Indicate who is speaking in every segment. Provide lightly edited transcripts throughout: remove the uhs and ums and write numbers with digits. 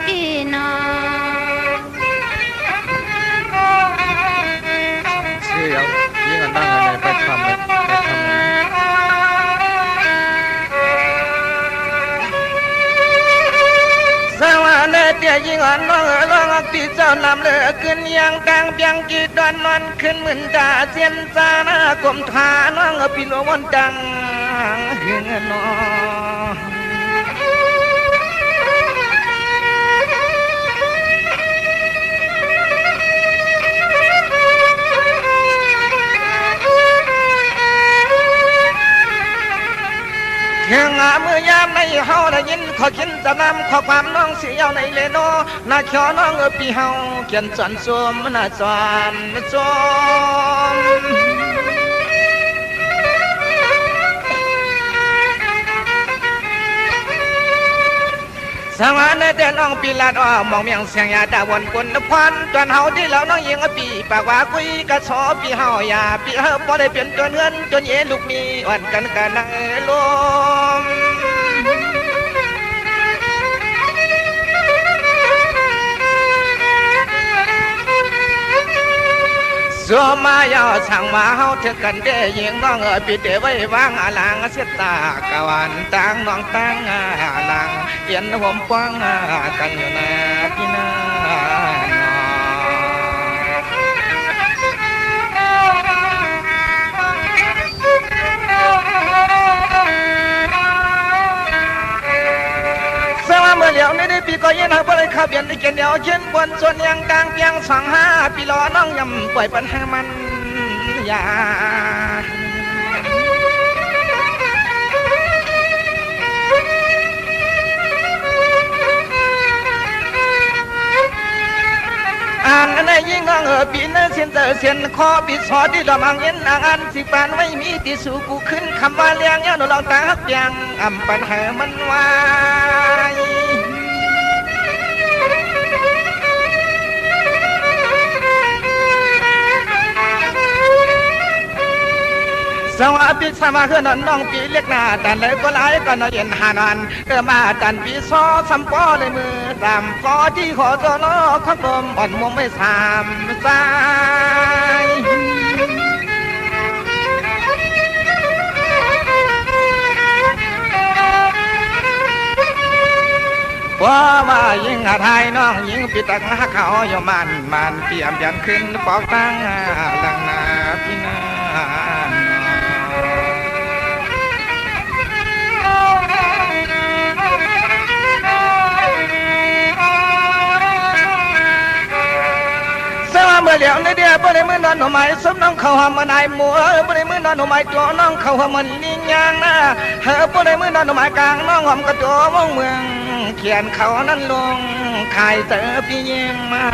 Speaker 1: พี่น้อง
Speaker 2: เสียงยิ่งอันนั่งอะไรไปทำเลยไปทำ
Speaker 3: สวัสดีเดียยิ่งอ่อนน้องร้องปีเจ้านำเลือขึ้นยังกลางเบียงกีดอนนอนขึ้นเหมือนดาเสียนจาหน้ากลมทาน้องพี่ลวันดังเฮือนน้องเฮียงอาเมื่อยามในเฮาได้ยินขอกินจะนำขอความน้องเสียวในเลโนนาเขียวน้องพี่เฮาเขียนจวนสวมนาจวนสวมสวัสดีเดน้องปีลาดอ้อมองเมียงเสียงยาดาวนกุนนพรจนเฮาที่แล้วน้องยิงปีปากว่าคุยกะสอปีเฮาอย่าปีเฮาบ่ได้เปลี่ยนจนเงินจนเยลูกมีอ่อนกันกันนั่งลมสัวมายาวสั่งมาเฮาเถกันเด้ยิงน้องปีเดไว้วางอาลังเสียตากะวันตังน้องตังอาลังเย็นห่มฟังกันอยู่นะพี่นาเมื่อเหลียวไม่ได้ปีก็ยันหาบ่ได้ข้าเบียนได้เกียนเดียวเช่นบนส่วนยังกลางเพียง25ปีล้อน้องยำปล่อยปัญหามันอย่าอ่านในยิ่งน้องปีนั้นเสียนเตอเสียนคอปีสอที่ดอมังเย็นอ่านสิปานไม่มีที่สู่กูขึ้นคำว่าเลี้ยงเงี้ยหนูลองตาฮักยังอำปัญหามันวายสวัสดีสมาคือนน้องปีเล็กหน้าแต่เลยก็หลายก็นอนเย็นหานอนมาตันปีซอสัมปอเลยมือตามฟอที่ขอตัวล้อข้างลมอ่อนมุมไม่สามสายว่ายิงหาไทยน้องยิงปีตักเขาอยู่มันเตรียมยันขึ้นปอกตั้งหลังนาพี่นาเมื่อเหลียวในเดียบ่ได้มือนอนหนูไม้สมน้องเขาหอมมันไอมัวบ่ได้มือนอนหนูไม้ตัวน้องเขาหอมมันลิงยางนะเฮอบ่ได้มือนอนหนูไม้กลางน้องหอมกระตัวมองเมืองเขียนเขานั้นลงขายเจอพี่ยิ้มมา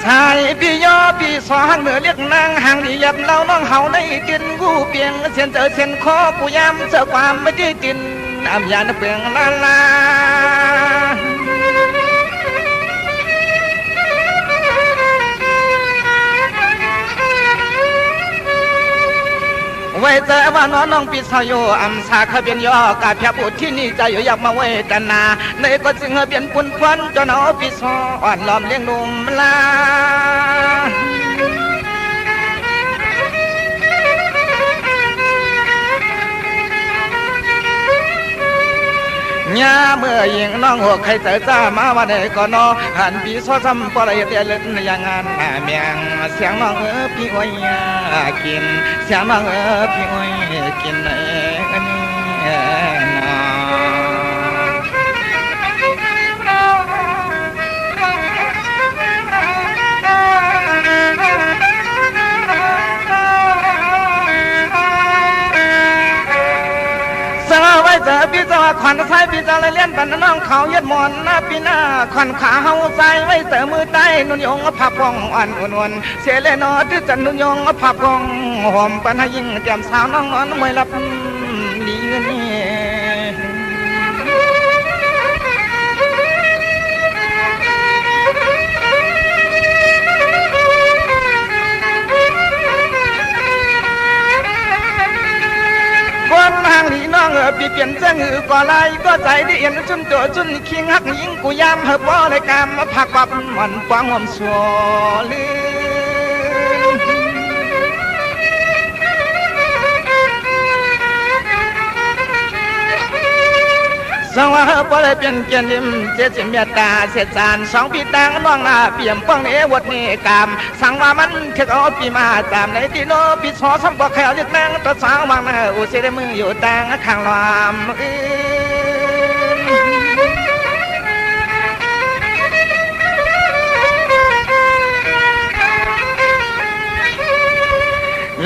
Speaker 3: สายพี่ย่อพี่สองเหนือเรียกนางห่างดียับเล่าน้องเฮาในกินกูเปียงเสียนเจอเสียนคอกูย้ำเจอความไม่ได้กินอำยานเปลืองลาลาไว้แต่ว่าน้องปีสาวโยอำสาขเบียนย่อกาเพียบุตรที่นี่ใจอยู่อยากมาไว้แต่นาในก็จึงเบียนปุ่นควันจนเอาปีสออ่อนล้อมเลี้ยงนุ่มลาย่าเมื่อยิงน้องหัวใครเต๋อจ้ามาวันไหนก็นอหันปีซอซ้ำปลายเตียเล่นอย่างงานเมียงเสียงน้องพี่อ้อยกินเสียงน้องพี่อ้อยกินอันเจอพี่เจ้าขวัญใส่พี่เจ้าเลยเลี้ยนปันน้องเขาเย็ดมอนหน้าพี่หน้าขวัญขาเฮาใส่ไว้เจอมือใต้นุ่นยงผับพองอ่อนอุ่นเสียเลยนอที่จันนุ่นยงผับพองหอมปันให้ยิ่งแก้มสาวน้องนอนมวยรับดีเงินนี่ ส หือก็ไรก็ใจได้เอ็นจุนตัวจุนคิงหักยิงกูยามเฮบ่เลยกามมาผักบับมันปางหอมสัวลืสองว่าบ่ได้เป็นเกียรติมเจจิเมตตาเสจานสองปีต่างน้องหน้าเปี่ยมป้องเอวดนี่กามสั่งว่ามันเทกเอาปีมาตามในที่โนปีสอซ้ำบ่แค่เรียกแมงตะสาววางหน้าอุเสดมืออยู่ต่างข้างลาม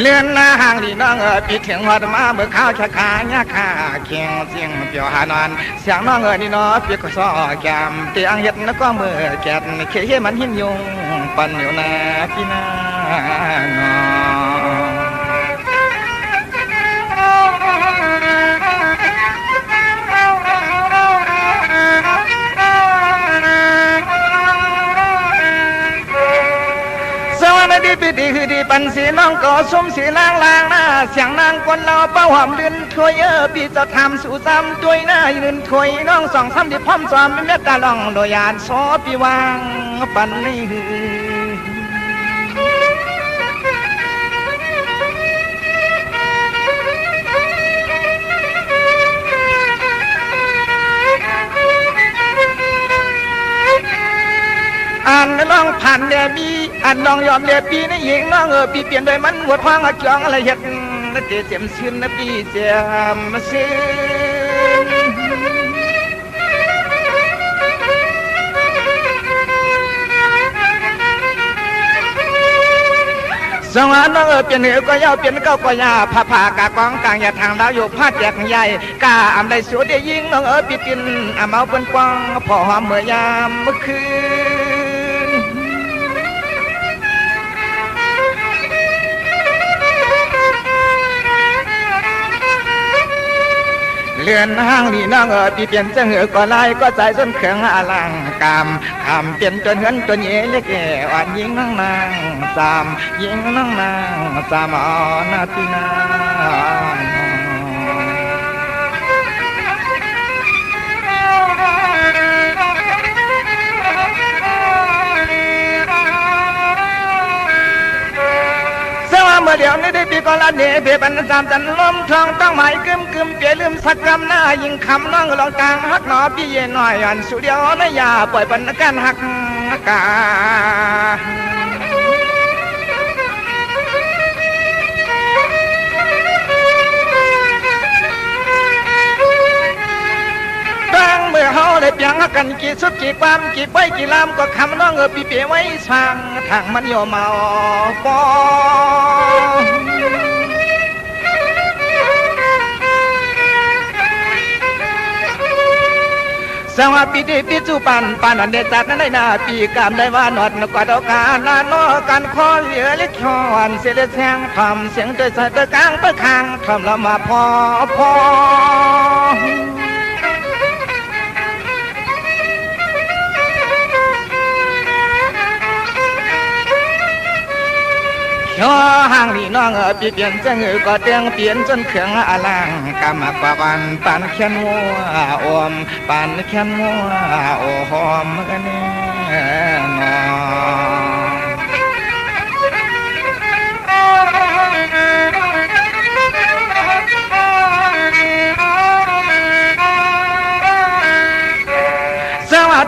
Speaker 3: เลื่อนหน้าห่างดีน้องปีถึงวัดมาเมื่อข้าวชะคาญาคาเคียงเสียงเปียวหานอนเสียงน้องนี่น้อปีก็ซ้อแกมเตียงเห็ดแล้วก็มือแกดเขี้ยมันหินยงปั่นอยู่นาพี่นางดีปีดีคือดีปันสีน้องก็สมสีนางลางหน้าเสียงนางคนเราเป้าหอมลื่นถวยปีจะทำสู่ซ้ำด้วยหน้าลื่นถวยน้องสองซ้ำที่พร้อมซ้อมไม่เม็ดตาลองโดยยานซอปีวางปันนี่อันน้องผ่านเดบีอันน้องยอมเดบีนี่หญิงน้องปีเปลี่ยนโดยมันหัวทางจองอะไรเห็ดนั่นเจียมชื่นนะปีเจียมชื่นสองอันน้องเปลี่ยนเหนือก็ยาวเปลี่ยนเก้าก็ยาผ้าผ้ากากองกลางอย่าทางดาวอยู่ผ้าแจกใหญ่กาอำได้สวยได้ยิ่งน้องปีปินอำเอาเป็นกวางพอหอมเมื่อยามเมื่อคืนเลื่อนห้างนี่น้องปีเปลี่ยนเสงก็ไล่ก็ใจส้นเขืองอลังกามทำเปลี่ยนจนเหินจนเย่เล็กแก่อ่อนยิงนั่งนางสามยิงนั่งนางสามอ่อนนาทีนาเมื่อเดี๋ยวนี้ได้ปีก่อนละเนเปบันสามจันลมทองต้องหมายกึมกึมเปลี่ยลืมสักกำหน้ายิงคำน้องลองกลางฮักหนอพี่เย็นหน่อยอันสุดเดียวนะอย่าปล่อยปันกันหักกาเมื่อเฮาได้เปียงกันกี่สุดกี่ความกี่ไปกี่ลำก็คำน้องปีเปียไว้ช่างทางมันโยมาปอสวัสดีปีจูปันปันอันเดจัดนั้นได้นาปีกามได้ว่าหนอดนกว่าดอกกาลานอกันคอเหลือเล็กชอนเสียเสียงทำเสียงโดยสายตะกลางเปิดคางทำละมาพอย่อห่างนี่น้องปีเปลี่ยนเสงก็เตียงเปลี่ยนจนเครื่องอลังกามากว่าปันปันเขียนหัวอมปันเขียนหัวโอหอมกันแน่น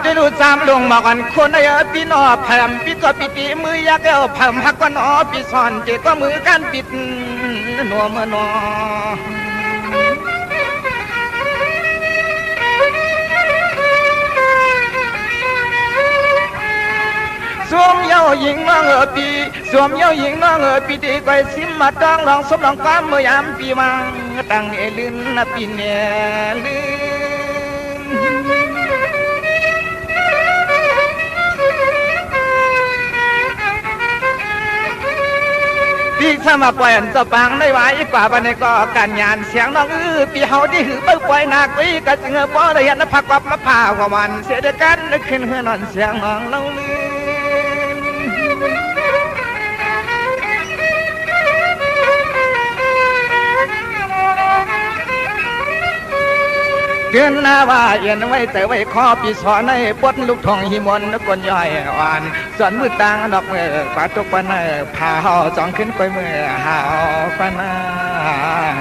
Speaker 3: จะดูจามลงมากันคนไอ้ปีนอแผ่มปีก็ปิดมือยักเอาแผ่มหักก็นอปีซ่อนเจก็มือกันปิดหนัวเมื่อนอสวมเย้าหญิงน้องปีสวมเย้าหญิงน้องปีตีก้อยซิมมาต้องลองสมลองความเมื่อยามปีมังตั้งเอลืนนะปีเนลืพี่สมาปล่อยอันจะปังได้ไว้กว่าบันก็การงานเสียงน้องปีเฮาที่หือไปปล่อยนักวิกะจึงบ่ได้เห็นพักวับมาพาววันเสียด้วยกันนึกขึ้นเฮือนอนเสียงน้องเล่าลืม เตือนหน้าว่าเย็นไว้แต่ไว้ขอปีสอนในปดลูกทองหิมนนกลย่อยอ่อนส่วนมือต่างดอกมือกว่าตุกปนพาเฮาจองขึ้นกวยมือหาวปนาน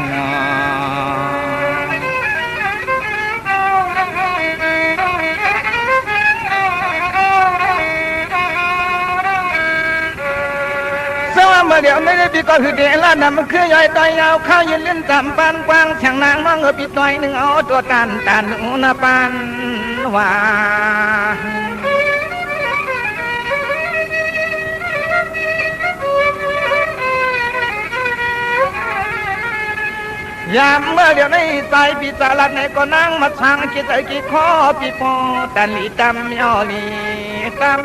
Speaker 3: เมื่อเดี๋ยวไม่ได้ปีก็คือเดล่าดำมันคือใหญ่ต่อยยาวข้าวยืนเล่นจำปานกว้างช่างนางน้องปิดหน่อยหนึ่งเอาตัวตันอุณปานว่ายามเมื่อเดี๋ยวในใจปีศาจในก็นั่งมาทางคิดใจกี่ข้อปีพอตันลีตำยอลีตำ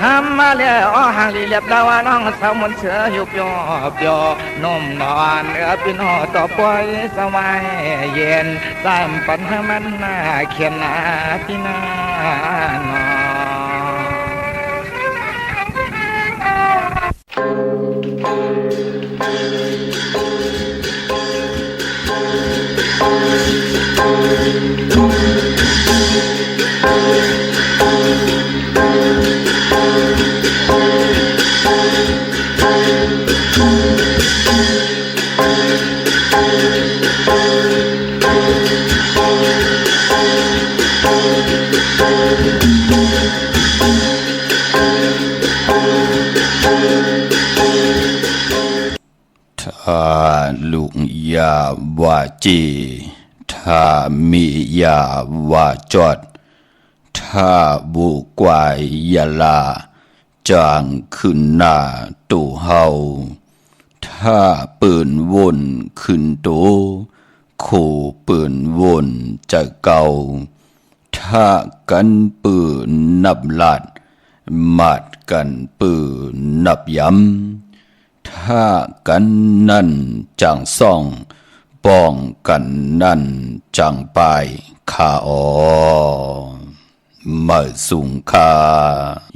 Speaker 3: คำมาแล้วห่างลีเลียบดาวน้องสาวมนเสือยุบยอบยอนมนอนเนื้อพี่น้อต่อปล่อยสบายเย็นตามปัญหามันน่าเขียนหน้าพี่นาน
Speaker 4: ถ้าลุงยาว่าจีถ้ามียาว่าจอดถ้าบุกวายยาลาจางขึ้นหน้าตู่เฮาถ้าปืนวนขึ้นตู่ขู่ปืนวนจะเก่าถ้ากันปืนนับลัดมัดกันปืนนับย้ำถ้ากันนั่นจังซ่องป้องกันนั่นจังไปข้าอมาสุงคา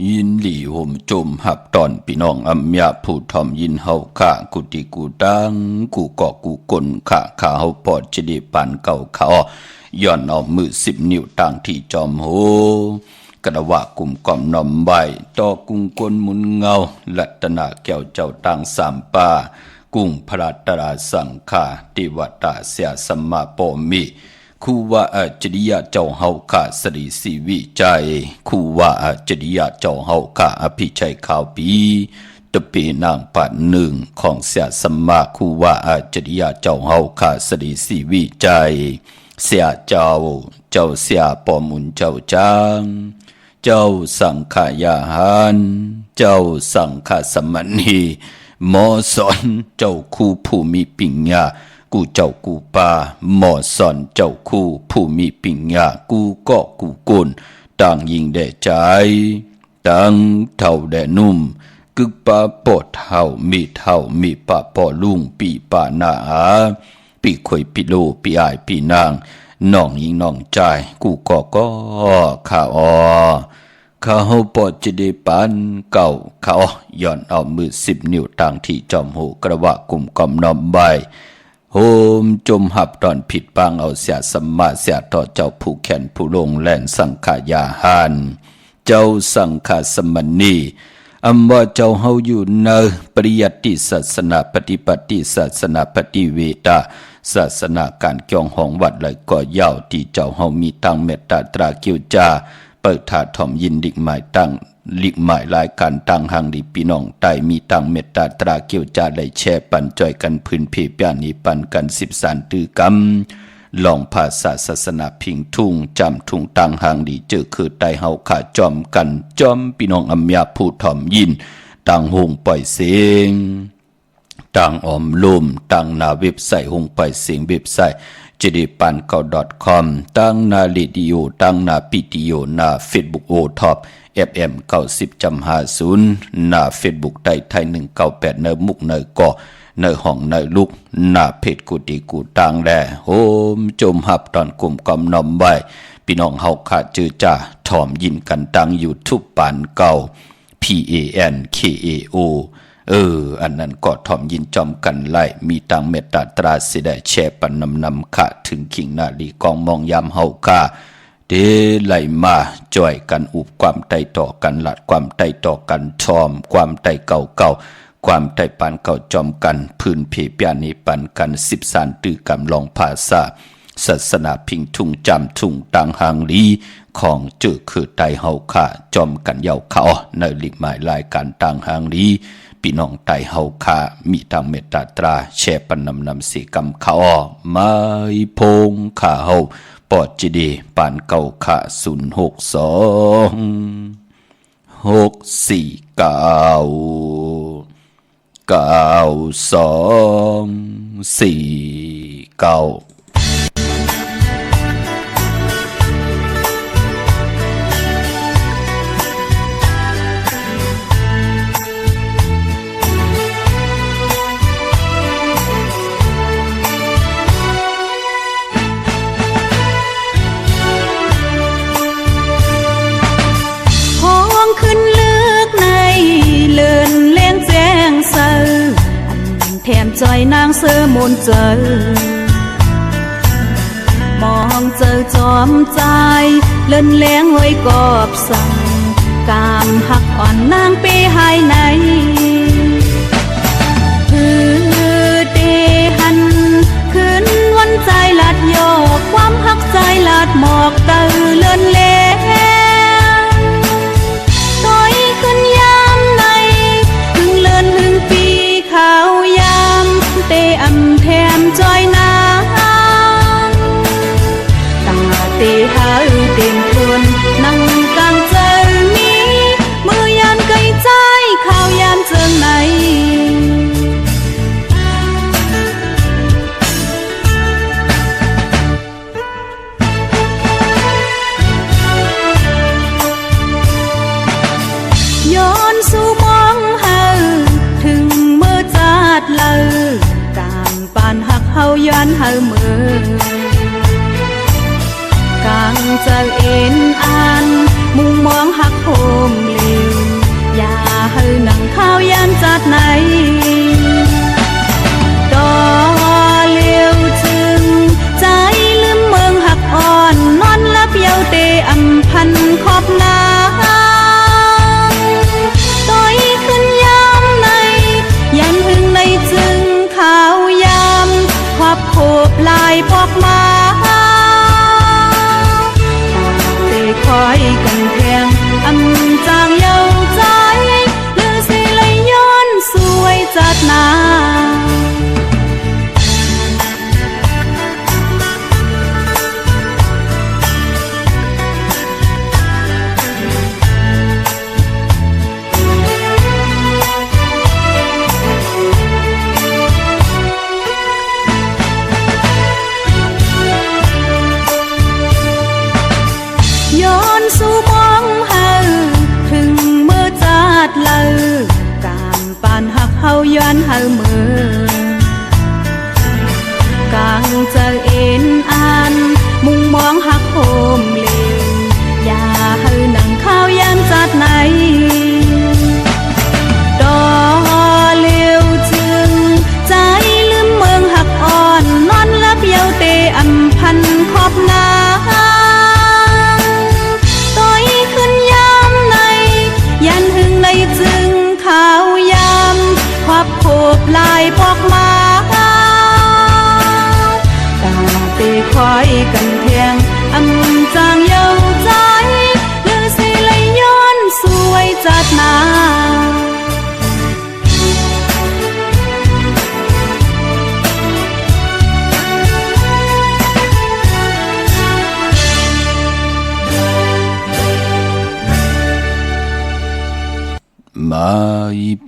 Speaker 4: ยินหลี่ห่มจมหับตอนพี่น้องอัมยาผู้ทอมยินเฮาข้ากุติกูดังกูเกาะกูกลข้าเฮาปอดจะได้ปานเก่าข้าย้อนเอามือ10 นิ้วต่างที่จอมโหกระว่ากุ่มก่อมนอมใบต่อกุ้งกลมุนเงาลัตนาแก้วเจ้าต่างสามป่ากุ้งพระตราสังฆาติวัตาเสียสมมาโปมิคูว่าจริยะเจ้าเฮาข้าสริสีวิจัยคูว่าจริยะเจ้าเฮาข้าอภิชัยข่าวปีตะเปนางปัดหนึ่งของเสียสมมาคูว่าจริยะเจ้าเฮาข้าสริสีวิจัยเสียเจ้าเสียปอมุนเจ้าจางเจ้าสังขายาหารเจ้าสังฆสมณีหมอสอนเจ้าคู่ผู้มีปิญญากูเจ้ากูปาหมอสอนเจ้าคู่ผู้มีปิญญากูก็กูกุนต่างยิงแด่ใจต่างเท่าแด่นุ่มกึกปาปอดเท่ามีปาปอลุงปีปานาปีคอยปีโลปีอายปีนางน้องยิงน้องใจกูก็ข้าข้าเฮาปอดจะได้ปานเก่าข้าย้อนเอามือ10 นิ้วต่างที่จอมหูกระวะกุ่มกอมน้อมใบโฮมจมหับตอนผิดปางเอาเสียสมมาเสียต่อเจ้าผู้แขนผู้ลงแล่นสังขายาหานเจ้าสังฆสมณีอำว่าเจ้าเฮาอยู่ในปริยัติศาสนาปฏิบัติศาสนาปฏิเวทศาสนาการเกี่ยวของวัดไหลก่อยาวที่เจ้าเฮามีตั้งเมตตาตราเกียวจาเปิดถาถ่อมยินดิกหมายตั้งลิกหมายรายการตั้งหังดีพี่น้องใต้มีตั้งเมตตาตราเกียวจาได้แช่ปันจ่อยกันพื้นเพปยานีปันกัน13ตือกรรมลองภาษาศาสนาพิงทุ่งจำทุ่งตั้งหังดีเจอคือไตเฮาขาจอมกันจอมพี่น้องอัมยาผู้ถ่อมยินตั้งหงปล่อยเสียงตั้งออมลุ่มตั้งหน้าเว็บไซต์หงปล่อยเสียงเว็บไซต์jdipan9.com ตั้งหน้าเรดิโอตั้งหน้าพิติโอหน้า Facebook โอท็อป FM 90.50หน้า Facebook ไทย198เนมุกเนก่อเนห้องเนลุกหน้าเพจกุฏิกูตังแลโฮมจมหับตอนกลุ่มกำนอมไว้พี่น้องเฮาขาจือจ่าถ่อมยินกันตังอยู่ทุบปานเก่า PANKAO อันนั้นก็ถ่อมยินจอมกันไล่มีตังเมตตาตราสิได้แชร์ปันนำค่ะถึงขิงนาลีกองมองยามเฮาค่ะเดไล่มาจ่อยกันอุบความไต่ต่อกันหลัดความไต่ต่อกันชอมความไต่เก่าความไต่ปานเก่าจอมกันพื้นเพเปียนี้ปันกัน13ตื้อกำลองภาษาศาสนาพิงทุงจำทุงตังหางลีของเจอคือไตเฮาค่ะจอมกันเยาเขาในลิหมายรายการตังหางลีพี่น้องไตเฮาค่ะมีทางเมตตาตราแชร์ปันนำสีกำเขาไม่พงข่าเฮาปอดจีดีปานเก่าค่ะ062 649 9249
Speaker 5: ขึ้นเลือกในเลื่อนเลี้ยงแจ้งเซอแถมจอยนางเสือมนเจอมองเจอจอมใจเลื่อนเลี้ยงไว้กอบสั่งกามหักอ่อนนางปีหายในเดหันขึ้นวันใจลัดโยกความหักใจลัดหมอกเตอเลื่อนเลี้ยข้าวยามเตอำแถมจอยน้ำตั้งเตหาเต็มทนนั่งกลางเจอมีมือยามไกลใจข้าวยามเจิงไหนย้อนสู่มองเฮาถึงเลยกามปานหักเฮาย้อนเฮาเมือกางเจอเอ็นอ่านมุงมองหักโฮมเลียวอย่าเฮาหนังข้าวยามจัดไหนต่อเลียวจึงใจลืมเมืองหักอ่อนนอนลับเยาเตอำพันขอบนาโคบลายพอกมาเตะคอยกันแทงอำจางเยาใจเลือสิเลยย้อนสวยจัดนาสู่มองเฮาถึงเมื่อจัดเลือกามปานหักเฮาย้อนเฮาเมือกางเจอเอ็นอ่านมุงมองหักโฮมเลียวอย่าเฮาหนังข้าวยามจัดไหนดอเลียวจึงใจลืมเมืองหักอ่อนนอนลับเยาเตอำพันขอบนายันหึงในจึงข้าวยามควับโคบลายพอกมาตาเตคอยกันแทงอำจางเยาใจเลือสิเลยย้อนสวยจัดนา
Speaker 4: ไม่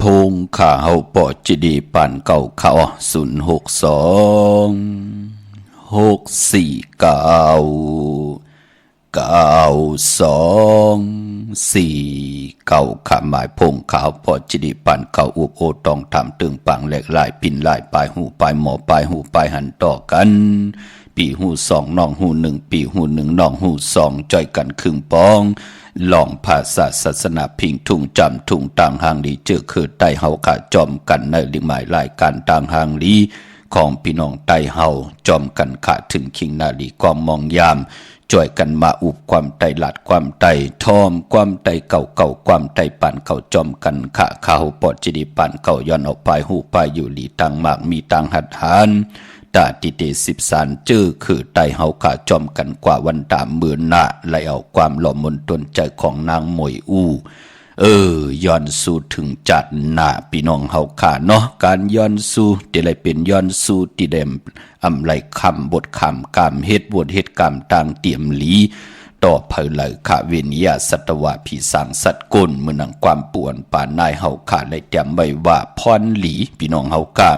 Speaker 4: พงข่าเฮาปอจีดีปานเก่าเขา062 ขาหมายพงขาวพอจิดีปันเก่าอุบโอตองทำตึงปังแหลกลายปินลายปลายหูปลายหมอปลายหูปลายหันต่อกันปีหู2น้องหู1ปีหู1น้องหู2จ่อยกันครึ่งปอง ลองภาษาศาสนาพิงทุ่งจำทุ่งต่างหางลีเจอคือไตเฮาขาจอมกันในลิงหมายรายการต่างหางลีของพี่น้องไตเฮาจอมกันขาถึงคิงนาลีกองมองยามจ่วยกันมาอุบความไตหลัดความไตทอมความไตเก่าเก่าความไตป่านเก่าจอมกันขะข้าวปอดจิดีป่านเก่าย้อนออกไปหูไปอยู่หลีต่างมากมีต่างหัดหานตาติเต13จื้อคือไตเฮาขาจอมกันกว่าวันตามมือหน้าไหลเอาความหล่อมนตนใจของนางมวยอู้ย้อนสู่ถึงจัดหน้าพี่น้องเฮาขาเนาะการย้อนสู่ที่ไรเป็นย้อนสู่ที่เดมอำไรคำบทคำกามเฮ็ดบทเฮ็ดกามต่างเตรียมหลีต่อเผยไหลขาเวียนยาสัตวะผีสางสัตว์กลมือนังความป่วนป่านนายเฮาขาเลยเตรียมไว้ว่าพรหลีพี่น้องเฮากา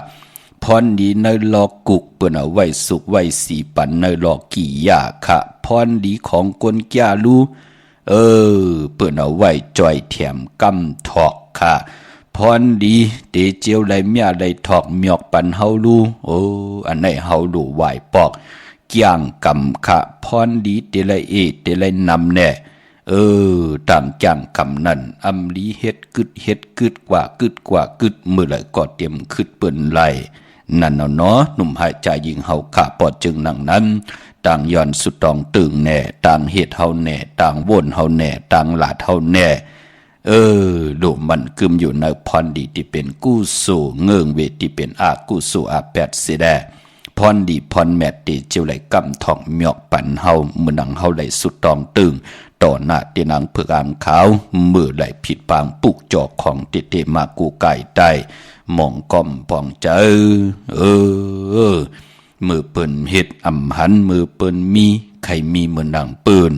Speaker 4: พรดีในลอกุกเปิ้นเอาไว้สุกไว้สีปันในลอกี่ยาคะพรดีของกนแก่ลูเปิ้นเอาไว้จอยแถมกำถอกค่ะพรดีเตเจียวไหลเมียไหลถอกเมียกปันเฮาลูอันไหนเฮาลูไหวปอกเกี่ยงกำค่ะพรดีเตไหลเตไหลนำแน่ตามจังคำนั้นอำลีเฮ็ดกึดกว่ากึดมื้อไหลก็เตรียมคึดเปิ้นไหลนั่นเนาะหนุ่มหายใจยิงเฮาขาปอดจึงนั่งนั้นต่างย้อนสุดตองตึงแน่ต่างเฮ็ดเฮาแน่ต่างวนเฮาแน่ต่างหลาดเฮาแน่ดูมันกึมอยู่ในพรดีที่เป็นกู้สู่เงิงเวที่เป็นอากู้สู่อาแปดสิแดพรดีพรแมตติเจียวไหลกำทองเมียกปันเฮามือนังเฮาไหลสุดตองตึงต่อหน้าตีนางเผือกอ่างขาวมือไหลผิดปางปุกจอกของเตมากูไก่ใต้มองก้มปองเจมือเปิ้นเฮ็ดอำหันมือเปิ้นมีใครมีมือนังปืน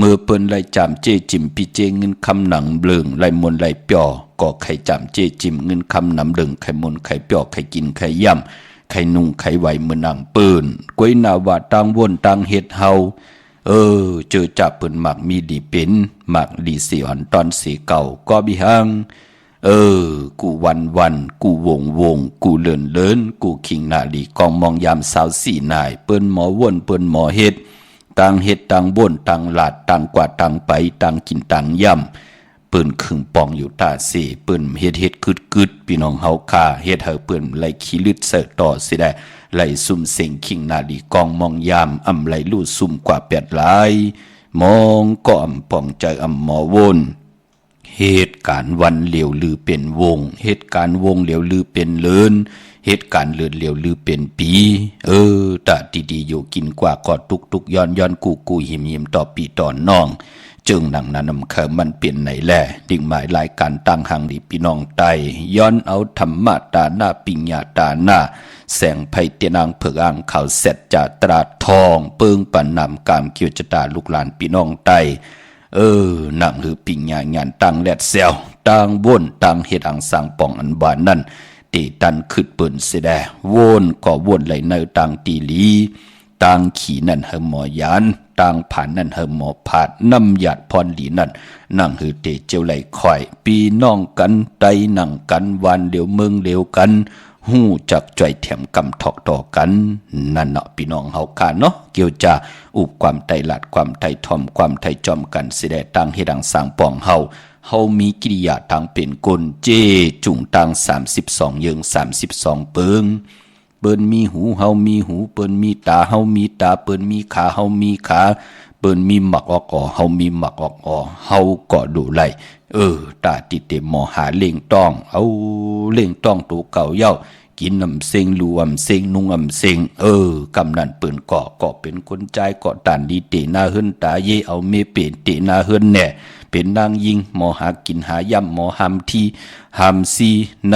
Speaker 4: มือเปิ้นไล่จามเจจิมพี่เจเงินคำหนังเบลึงไล่มนไล่เปียวก็ใครจามเจจิมเงินคำนำเดึงใครมนใครเปียวใครกินใครย่ำใครนุ่งใครไหวมือนังปืนก้วยนาวาต่างวนต่างเฮ็ดเฮาเจอจับเปิ้นหมักมีดีเป็นหมักดีสีอ่อนตอนสีเก่าก็บิหังกูวันกูวงกูเลินกูคิงนาลีกองมองยามสาวสี่นายเปิ้นหมอวนเปิ้นหมอเฮ็ดต่างเฮ็ดต่างบ่นต่างหลาดต่างกว่าต่างไปต่างกินต่างย่ำเปิ้นขึงปองอยู่ตาเสเปิ้นเฮ็ดกึดพี่น้องเฮาคาเฮ็ดเฮาเปิ้นไหลขี้ลึดเสิร์ต่อสิได้ไหลซุ่มเสียงคิงนาลีกองมองยามอำไหลลู่ซุ่มกว่า8หลายมองก็อำปองใจอำหมอวนเหตุการณ์วันเหลียวลือเป็นวงเหตุการณ์วงเหลียวลือเป็นเลินเหตุการณ์เลินเหลียวลือเป็นปีตาดีๆอยู่กินกว่าก็ตุกย้อนกูหิมต่อปีต่อน้องจึงดังนั้นเคมันเปลี่ยนไหนแลดิ่งหมายรายการตั้งหังดีพี่น้องไตย้อนเอาธรรมะตาหน้าปิญญาตาหน้าแสงไพเตียนางเผือกอ่างข่าวเสร็จจากตราทองเปิงปันนำกามเกี่ยวจตาลูกหลานพี่น้องไตนั่งหือปิญญางานตั้งแลดเซลตั้งวนตั้งเฮ็ดอังสร้างป่องอันบานนั่นตีตันขึ้นเปิ้นเสดวนก็วนไหลในตั้งตีลีตั้งขี่นั่นเฮหมอยานตั้งผ่านนั่นเฮหมอผาดน้ำหยาดพรหลีนั่นนั่งหือเตเจียวไหลคอยปีน้องกันไตนั่งกันวันเดียวเมืองเดียวกันหู้จักจ่อยแถมกำถอกต่อกันนั่นเนาะพี่น้องเฮาคาเนาะเกี่ยวจะอุบความไตหลัดความไตทอมความไตจอมกันสิได้ตั้งให้ดังสร้างปองเฮามีกิริยาทางเป็นกลเจจุงตัง32ยิง32เปิ้นมีหูเฮามีหูเปิ้นมีตาเฮามีตาเปิ้นมีขาเฮามีขาเปิ้นมีหมักออกเฮามีหมักออกเฮาก็ดูไหลตาติเตมอหาเล่งต้องเอาเล่งต้องตัวเก่าเย้ากินน้ำเซ็งลูอำเซ็งนุ่งอำเซ็งกำนันเปิ้นเกาะเป็นคนใจเกาะตันดีเตหน้าเฮิรนตาเยเอาเมเป็นเตหน้าเฮิรนแน่เป็นนางยิงหมอหากินหาย่ำหมอหามทีหามซีเน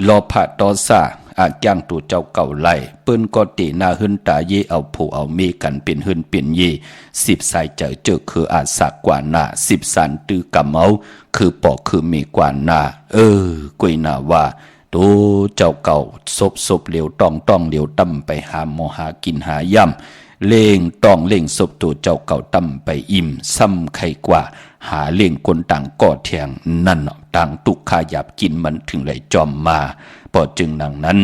Speaker 4: รอผาตอซาอาจ้างตัวเจ้าเก่าไล่เปิ้นก็เตหน้าเฮิรนตาเยเอาโผเอาเมกันเป็นเฮิรนเป็นเย10สายเจอคืออาจสักกว่าหน้า10สันตือกำเอาคือปอกคือเมกว่าหน้ากวยนาว่าโตเจ้าเก่าศพเหลียวต้องเหลียวตั้มไปหาหมอหากินหาย่ำเล่งต้องเล่งศพตัวเจ้าเก่าตั้มไปอิ่มซ้ำใครกว่าหาเล่งคนต่างก่อแทงนั่นต่างตุกขายาบกินมันถึงไหลจอมมาพอจึงดังนั้น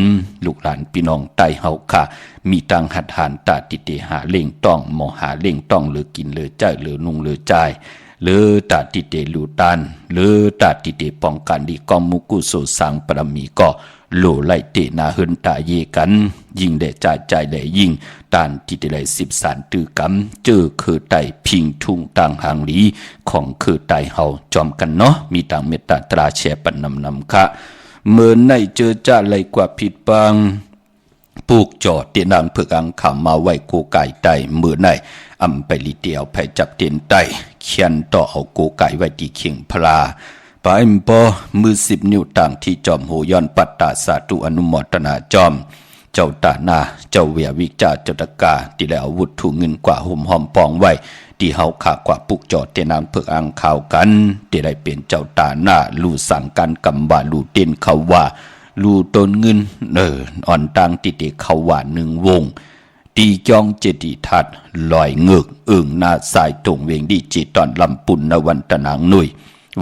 Speaker 4: ลูกหลานพี่น้องใต้เฮาค่ะมีตังหัดหานตาติเตหาเล่งต้องหมอหาเล่งต้องหรือกินหรือใจหรือนุ่งหรือใจ หรือตาติเตลูตันหรือตาติเตป้องกันดีกอมมุกุโสสังปรมีก็โลไลเตนาหึนตาเยกันยิ่งได้ใจได้ยิ่งตานที่ได้10 สารตือกำเจอคือไตพิงทุ่งต่างหางลีของคือไตเฮาจอมกันเนาะมีต่างเมตตาตราแชปันนำค่ะเมื่อในเจอจ้าไหลกว่าผิดปังปลูกจอดเตียนางเพื่ออังขำมาไว้โกไก่ไตเมื่อในอำไปลิเตียวไปจับเตียนไตเขียนต่อเอาโกไก่ไว้ที่เขียงพลาปายมปอมือ10 นิ้วต่างที่จอมโหย้อนปัตตาสาธุอนุโมทนาจอมเจ้าตานาเจ้าเวียวิจาเจ้าตะกาที่แล้วอาวุธถูกเงินกว่าหุ่มหอมปองไว้ที่เฮาขากว่าปุกจอดเตนางเพิกอังข่าวกันที่ได้เป็นเจ้าตาหน้าลู่สั่งกันกำว่าลู่เต้นเขาว่าลู่ตนเงินอ่อนตังติเตเขาว่า1 วงตีจองเจดีทัดลอยเงือกหน้าสายตรงเวงดีจิตอนลำปุ่นนวันตะนางหนุ่ย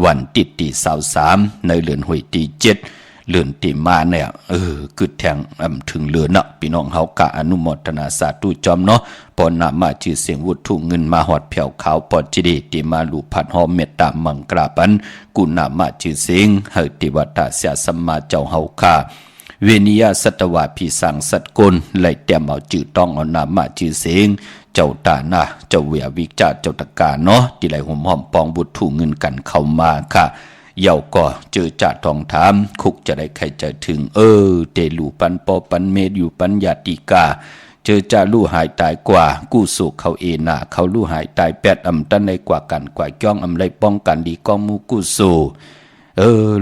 Speaker 4: วันติดตี23ในเรือนหวยตี7เลื่อนตีมาเนี่ยกึดแทงถึงเรือเนาะพี่น้องเฮากะอนุโมทนาสาธุจอมเนาะปอนามาชื่อเสียงวุฒิเงินมาหอดแผ่วขาวปอจิดีติมาลูผัดหอมเมตตามังกราปันกุณามาชื่อเสียงเฮติวัตเสียสัมมาเจ้าเฮาคาเวนิยาสัตวาพิสังสัตกลไหลแต้มเอาจื่อต้องเอานามาชื่อเสียงเจ้าตาหน้าเจ้าเวียวิจาเจ้าตะกาเนาะที่ไหลหอมหอมปองวุฒิเงินกันเข้ามาค่ะเยาก็เจอจ่าทองถามคุกจะได้ใครจะถึงเตลูปันปอปันเมดอยู่ปัญญาติกาเจอจ่าลู่หายตายกว่ากู้สุเขาเอนาเขาลู่หายตาย8 อำตันในกว่ากันกว่าจ้องอำไรป้องกันดีกองมูกู้สุ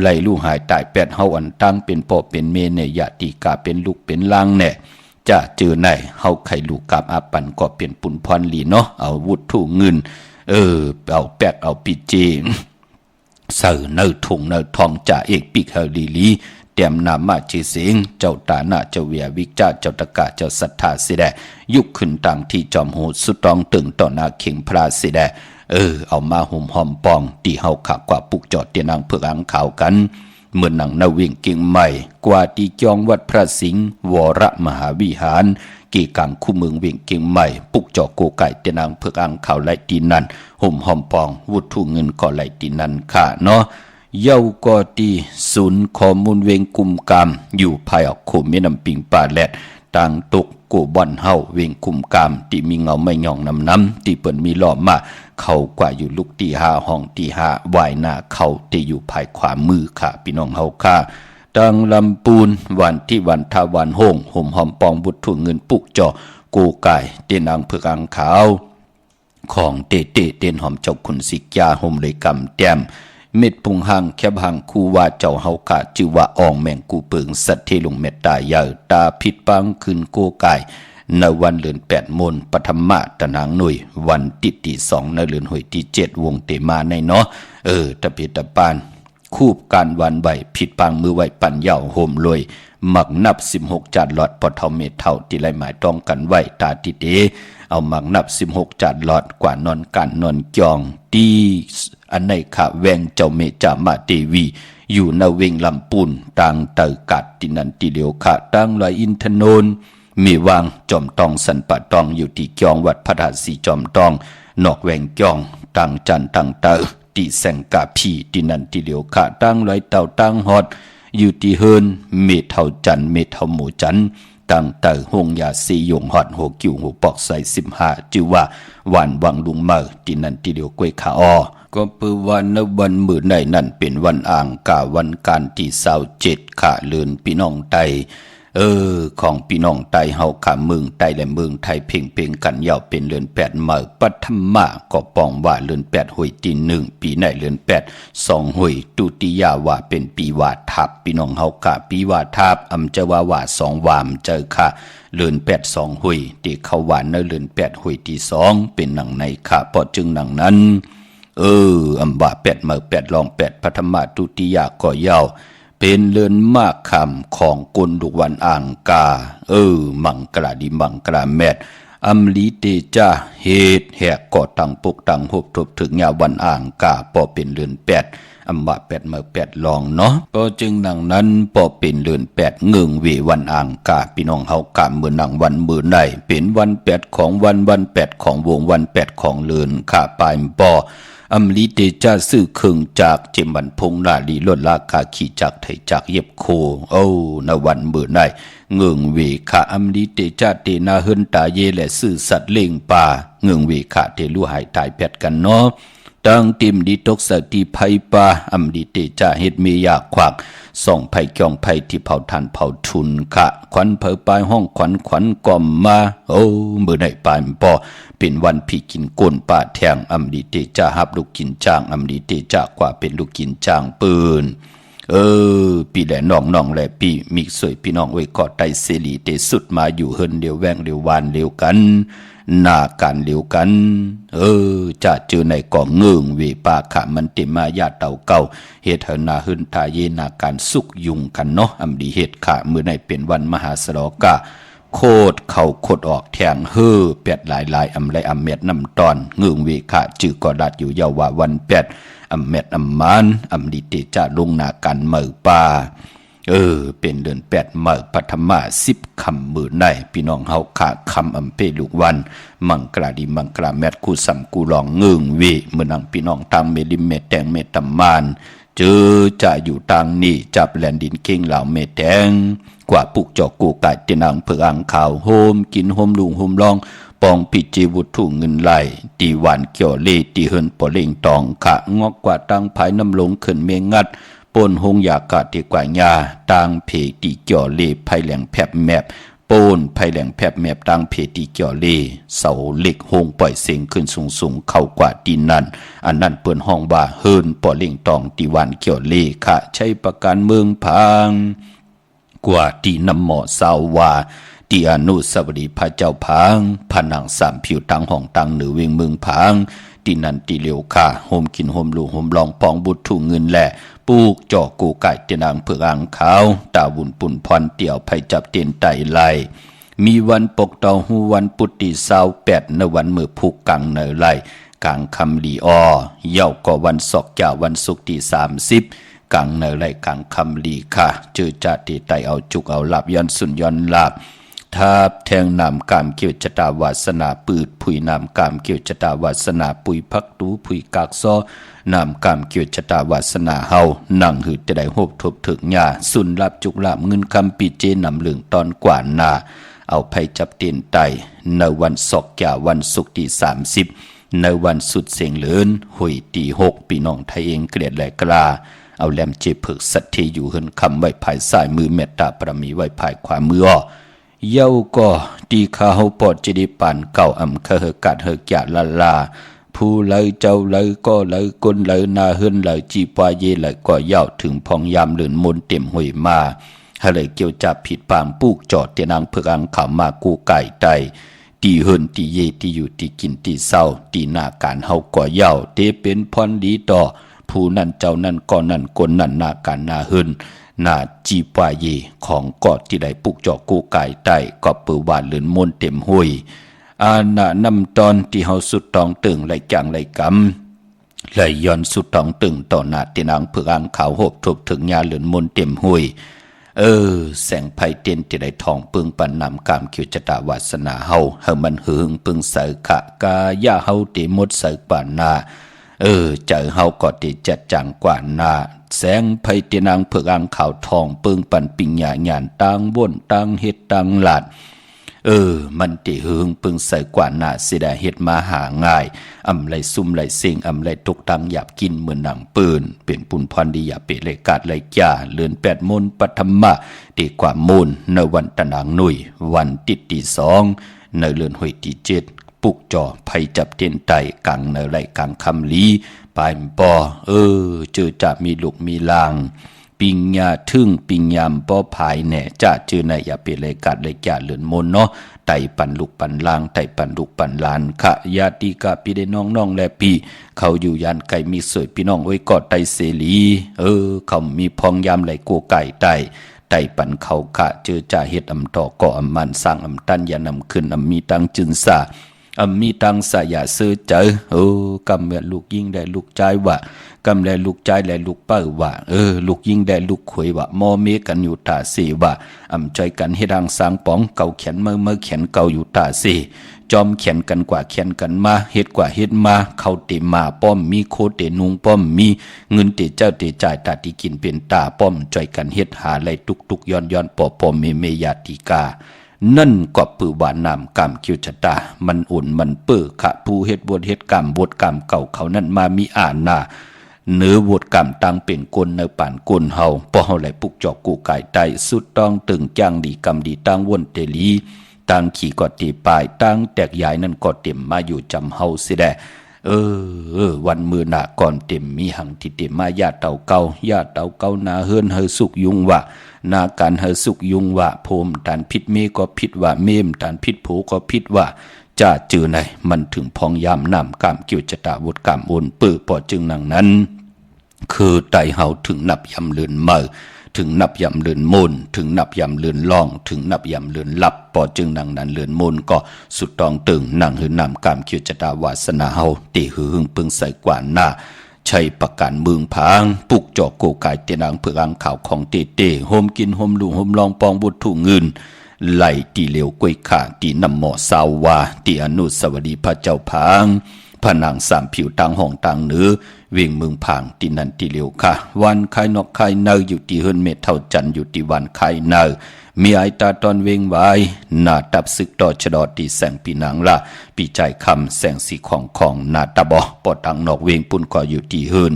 Speaker 4: ไหลลู่หายตาย8เฮาอันตั้งเป็นปอเป็นเมเนยาติกาเป็นลูกเป็นลางแน่จะเจอไหนเฮาไข่ลูกกับอาปันก็เป็นปุ่นพรลีเนาะเอาวุฒิเงินเอาแปดเอาปิเจเสือเนื้อถุงเนื้อทองจ่าเอกปิกเฮลีเตรียมนามาชื่อเสียงเจ้าตาหน้าเจ้าเวียวิจาเจ้าตะกาเจ้าศรัทธาสิแดยุคขึ้นต่างที่จอมโหดสุดตองตึงต่อหน้าเข่งพระสิแดเอามาหุ่มหอมปองตีเฮาขากว่าปุกจอดเตียนางเพื่ออังข่าวกันเมื่อหนังนาวิ่งเก่งใหม่กว่าตีจองวัดพระสิงห์วรมหาวิหารกี่กังคู่เมืองเวียงเก่งใหม่ปุกจอโกไก่เตนางเพื่ออังข่าวไหลตีนันห่มหอมปองวุฒิเงินก็ไหลตีนันค่ะเนาะเย้าก็ตีศูนย์ข้อมูลเวียงกุมกามอยู่ภายออกโคมแม่น้ำปิงป่าแลดต่างตกโกบ่อนเฮาเวียงกุมกามที่มีเงาไม่หย่องน้ำที่เปิ่นมีล้อมมาเข้ากว่าอยู่ลูกตี5ห้องตี5วายหน้าเข้าที่อยู่ภายขวามือค่ะพี่น้องเฮาค่ะดังลำปูนวันที่วันทาวันโฮงห่มหอมปองบุตรถุงเงินปุกจอโกไก่เตียนางเพือกอังขาวของเตเตียนหอมเจ้าขุนสิกยาห่มเลยกำแต้มเม็ดพุงหังแคบหังคูว่าเจ้าเฮากะจือว่าอ่องแมงกูเปิงสัตเทลงเมตตายาตาผิดปังขึ้นโกไก่ในวันเดือน8 มนปฐมตะนางหน่วยวันติดที่2ในเดือนหวยที่7วงเตมาในเนาะตะเพียตะปานคูบการวันใบผิดปังมือไหวปันเหย่าโหมลอยหมักนับ16 จานหลอดปอทอมเมตเท่าที่ไรหมายต้องกันไว้ตาติเตเอาหมักนับ16 จานหลอดกว่านอนกันนอนจองตีอันในขาแวงเจ้าเมจามาเตวีอยู่ในเวงลำปูนต่างเตอกัดตินันติเดียวขาตั้งลอยอินทนนมีวางจอมตองสันปะตองอยู่ที่จองวัดพระธาตุสีจอมตองนอกแวงจองต่างจันต่างเตอตีแสงกาพีตินันติเดียวขาตั้งลอยเต่าตั้งฮอดอยู่ที่เฮินเมเท่าจันเมเท่าหมูจันต่างเตอหงยาสียงฮอดหัวกิ่วหัวปอกใส่15จือว่าหวานวังลุงเมอตินันติเดียวกล้วยขาอ้อก็เปือวันนวันมือในนั่นเป็นวันอ่างกาวันการที่27ขาเลือนพี่น้องไตของพี่น้องไตเฮาขาเมืองไตและเมืองไทยเพ่งกันยาวเป็นเลือน8เมื่อปัทมาก็ปองว่าเลือน8หวยที่1ปีในเลือน8 2หวยตุติยาว่าเป็นปีวาทับพี่น้องเฮาขาปีวาทับอำจะว่า2วามเจอค่ะเลือน8 2หวยที่เขาว่าในเลือน8หวยที่2เป็นหนังในค่ะเพราะจึงหนังนั้นอำว่า8เมื่อ8รอง8ปัทมาตุติยาก็ยาวเป็นเลือนมากคำของกุลดุวันอ่างกามังกราดิมังกราแมดอัมลีเตจ้าเหตุแหกก่อตังปกตังหบทบถึงยาวันอ่างกาปอเป็นเลือน8อัมบะ8เมื่อ8ลองเนาะปอจึงดังนั้นปอเป็นเลือน8เงืองเววันอ่างกาพี่น้องเฮากามเมื่อนังวันมือในเป็นวัน8ของวัน8ของวงวัน8ของเลือนข้าปลายปอ อำลีเตจาซื้อเครื่องจากเจมบันพงนาลีลดราคาขี่จากไทยจากเย็บโคโอ้นวันเมื่อไหนเงืองเวขาอำลีเตจาเตนาเฮินตาเยและซื้อสัตว์เลี้ยงป่าเงืองเวขาเตลู่หายตายแปดกันเนาะตั้งติมดีตกสติภัยป่าอำลีเตจาเฮ็ดเมียาควักส่องไผ่กองไผ่ที่เผาทานเผาทุนขะขวัญเผอปลายห้องขวัญก่อมมาโอ้เมื่อไหนปลายปอเป็นวันพี่กินก้นป่าแทงอำลีเตจาหับลูกกินจางอำลีเตจากว่าเป็นลูกกินจางปืนปีแหล่น้องแหล่ปีมิกสวยพี่น้องไว้กอดไตเสรีเตสุดมาอยู่เฮินเดียวแวงเดียววานเดียวกันหน้ากันเดียวกันจะเจอในกองเงืองเวปาขะมันเต็มมาญาติเต่าเก่าเหตุหนาหึนทาเยนาการสุกยุงกันเนาะอำดีเหตุขะเมื่อในเป็นวันมหาสลกะโคดเข่าโคดออกแทงแปดหลายอำไรอำเม็ดน้ำตอนเงืองเวขะจือกอดัดอยู่ยาวาวันแปดอำเม็ดอำมานอำดีเตจาลงนาการเมือป่าเป็นเดือนแปดเมื่อปัทมา10 คำมือในพี่น้องเฮาขาคำอำเปลูกวันมังกราดีมังกราแมดกูสัมกูลองเงืองเวเมื่อนังพี่น้องตามเมลิเมแตงเมตมานเจอจะอยู่ทางนี้จับแลนดินเก่งเหล่าเมแตงกว่าปุกจอกกูกายเตนังเพื่ออ่างข่าวโฮมกินโฮมลุงโฮมลองปองปิจีวุถุเงินไหลตีหวานเกี่ยวเล่ตีเฮินปอเล่งตองขะงอกกว่าตังภายน้ำลงขึ้นเมงัดปนหงยากาตีกว่าญาต่างเพตีเกี่ยวเล่ไผแหลงแผบแมบปนไผแหลงแผบแมบต่างเพตีเกี่ยวเล่เสาเหล็กหงปล่อยเสียงขึ้นสูงเข้ากว่าตีนั่นอันนั้นเปิ้นห้องว่าเฮินปอเล่งตองตีหวานเกี่ยวเล่ขะใช้ประการเมืองพังกว่าตีน้ำหมอสาวว่าตีอนุสาวรีย์พระเจ้าพังผนังสามผิวตังห้องตังหรือเวงเมืองพังตีนันตีเหลียวค่ะโฮมกินโฮมลูโฮมลองปองบุตรถูเงินแหละปูกจอกกูไก่เตียนางเผือกอ่างขาวตาบุญปุ่นพรเตี่ยวไผจับเตียนไตไลมีวันปกเตาหูวันปุติ28ในวันมือผูกกังเนไลกลางคำลีอเย่าก็วันศอกจ่าวันศุกร์ที่30กังเนไลกลางคำลีค่ะเจอจ่าตีไตเอาจุกเอาหลับย้อนสุนย้อนหลับทับแทงนำกามเกี่ยวจตาวาสนาปืดผุยนำกามเกี่ยวจตาวาสนาปุยพักตูผุยกากซอนำกามเกี่ยวจตาวาสนาเฮานั่งหืดจะได้โหบทบถึงหญ้าสุนรับจุกลาบเงินคำปีเจนำเหลืองตอนกว่านาเอาไผจับเตียนไตในวันศอกจ่าวันศุกร์ที่30ในวันสุดเสียงเลินหุยตี6ปีน้องไทยเองเกลียดแหลกลาเอาแหลมเจเพิกสัตเทอยู่เฮินคำไว้ภายซ้ายมือเมตตาปรมีไว้ภายขวามือเย้าก็ตีข้าเฮาปอดจิดิปานเก่าอำเคอกัดเฮกยาลาผู้เลยเจ้าเลยก็เลยกลเลยนาเฮินเลยจีปาเยเลยก็เย้าถึงพองยามเลื่อนมนเต็มหวยมาฮะเลยเกี่ยวจับผิดปางปูกจอดเตียนางเพื่ออังข่าวมากูไก่ไตตีเฮินตีเยตีอยู่ตีกินตีเศร้าตีหน้าการเฮาก็เย้าเตเป็นพรดีต่อผู้นั่นเจ้านั่นก็นั่นกลนั่นหน้าการนาเฮินนาจีปาเยของกอดที่ได้ปุกจอกกูไก่ใต้ก็ปือวานเลือนมนเต็มห้วยอาณานำตอนที่เฮาสุดตองตึงไหลจางไหลกำไหลย้อนสุดตองตึงต่อหน้าตีนางเพื่ออ่างขาวโหบทบถึงยาเลือนมนเต็มห้วยแสงไผเตียนที่ได้ทองปึงปันนำกามคิวจตาวาสนาเฮามันหึงปึงเสอขะกายาเฮาติมดเสอปานนาเจอเฮาก็ติจัดจังกว่านาแสงไผเตียนางเพื่ออ่างขาวทองปึงปันปิญญาญาณต่างว่นต่างเฮ็ดต่างหลาดมันติหึงปึงใส่กว่านาสิได้เฮ็ดมาหาง่ายอำไรซุ่มไรเสียงอำไรตกตังหยาบกินเหมือนหนังปืนเป็นปุนพรดีอย่าเปเลยกาดไรจ้าเลือน8 มนปัทมะดีกว่ามูลในวันตะนางหนุ่ยวันติดที่2ในเลือนหวยที่7ปุกจอไผจับเตียนไตกังในไรกังคำลีปายปอเจอจะมีลูกมีลางปิงยาทึ่งปิงยามป้อภายแหน่จะเจอในอย่าเปเลยกัดเลยจ่าเลือนมนเนาะไต่ปันลูกปันลางไต่ปันลูกปันลานขะญาติกะพี่ได้น้องและพี่เขาอยู่ยานไก่มีสวยพี่น้องไว้กอดไตเสรีเขามีพองยามไหลกัวไก่ไต่ปันเขาขะเจอจ่าเฮ็ดอำต่อก่ออำมันสร้างอำตันอย่านำขึ้นอำมีตังจึนซา มีตังสายาซื้อเจอกำแม่ลูกยิ่งได้ลูกใจว่ากำแลลูกใจและลูกเป้าว่าลูกยิ่งได้ลูกขวยว่ามอเมกันอยู่ตาสีว่าใจกันให้ดังสางป๋องเก่าเขียนเมื่อเขียนเก่าอยู่ตาสีจอมเขียนกันกว่าเขียนกันมาเฮ็ดกว่าเฮ็ดมาเขาเตมาป้อมมีโคเตนุงป้อมมีเงินเตเจ้าเตจ่ายตาติกินเป็นตาป้อมใจกันเฮ็ดหาไรตุกย้อนปอเมยาติกานั่นก็ปือว่านามกรรมคิวชะตามันอุ่นมันเปื้อขะผู้เฮ็ดบวชเฮ็ดกรรมบวชกรรมเก่าเขานั่นมามีอ่านนาเนื้อบวชกรรมตังเป็นกลเนื้อป่านกลเฮาพอเฮาไหลปุกจอกกูไก่ไตสุดต้องตึงจังดีกรรมดีตั้งวนเตลีตั้งขี่ก็ตีปลายตั้งแตกยายนั่นก็เต็มมาอยู่จำเฮาสิแดวันมือหนาก่อนเต็มมีหังที่เต็มมาญาติเต่าเก่านาเฮิรนเฮอสุกยุงวะนาการเฮอสุกยุงวะโพมตานพิษเมก็พิษว่าเมมตานพิษผูก็พิษว่าจะจือไหนมันถึงพองยามน้ำกามเกี่ยวจะตาวุดกามโอนปื้อปอจึงนังนั้นคือไตเฮาถึงนับยำเลือนเมื่อถึงนับยำเลือนมนถึงนับยำเลือนล่องถึงนับยำเลือนลับปอจึงนังนั้นเลือนมนก็สุดตองตึงนังหือนำกามเกี่ยวจะตาวาสนาเฮาตีหือหึงปึงใส่กว่าหน้าใช้ประกันเมืองพางปุกจอกโกกายเตนางเพื่ออังข่าวของเตโฮมกินโฮมลูโฮมลองปองบุตรถูเงินไหลตีเหลวกวยขาตีนำหมอสาววาตีอนุสวดีพระเจ้าพางพระนางสามผิวต่างห้องต่างเนื้อเวียงเมืองผางตีนันตีเหลวค่ะวันไข่นอกไข่เนยอยู่ตีเฮิรนเมเท่าจันอยู่ตีวันไข่เนยมีไอตาตอนเวงไว้หน้าตับซึกต่อชดอตีแสงปีนางละปีใจคำแสงสีของหน้าตาบอปอตังนอกเวงปุ่นก็อยู่ตีเฮิรน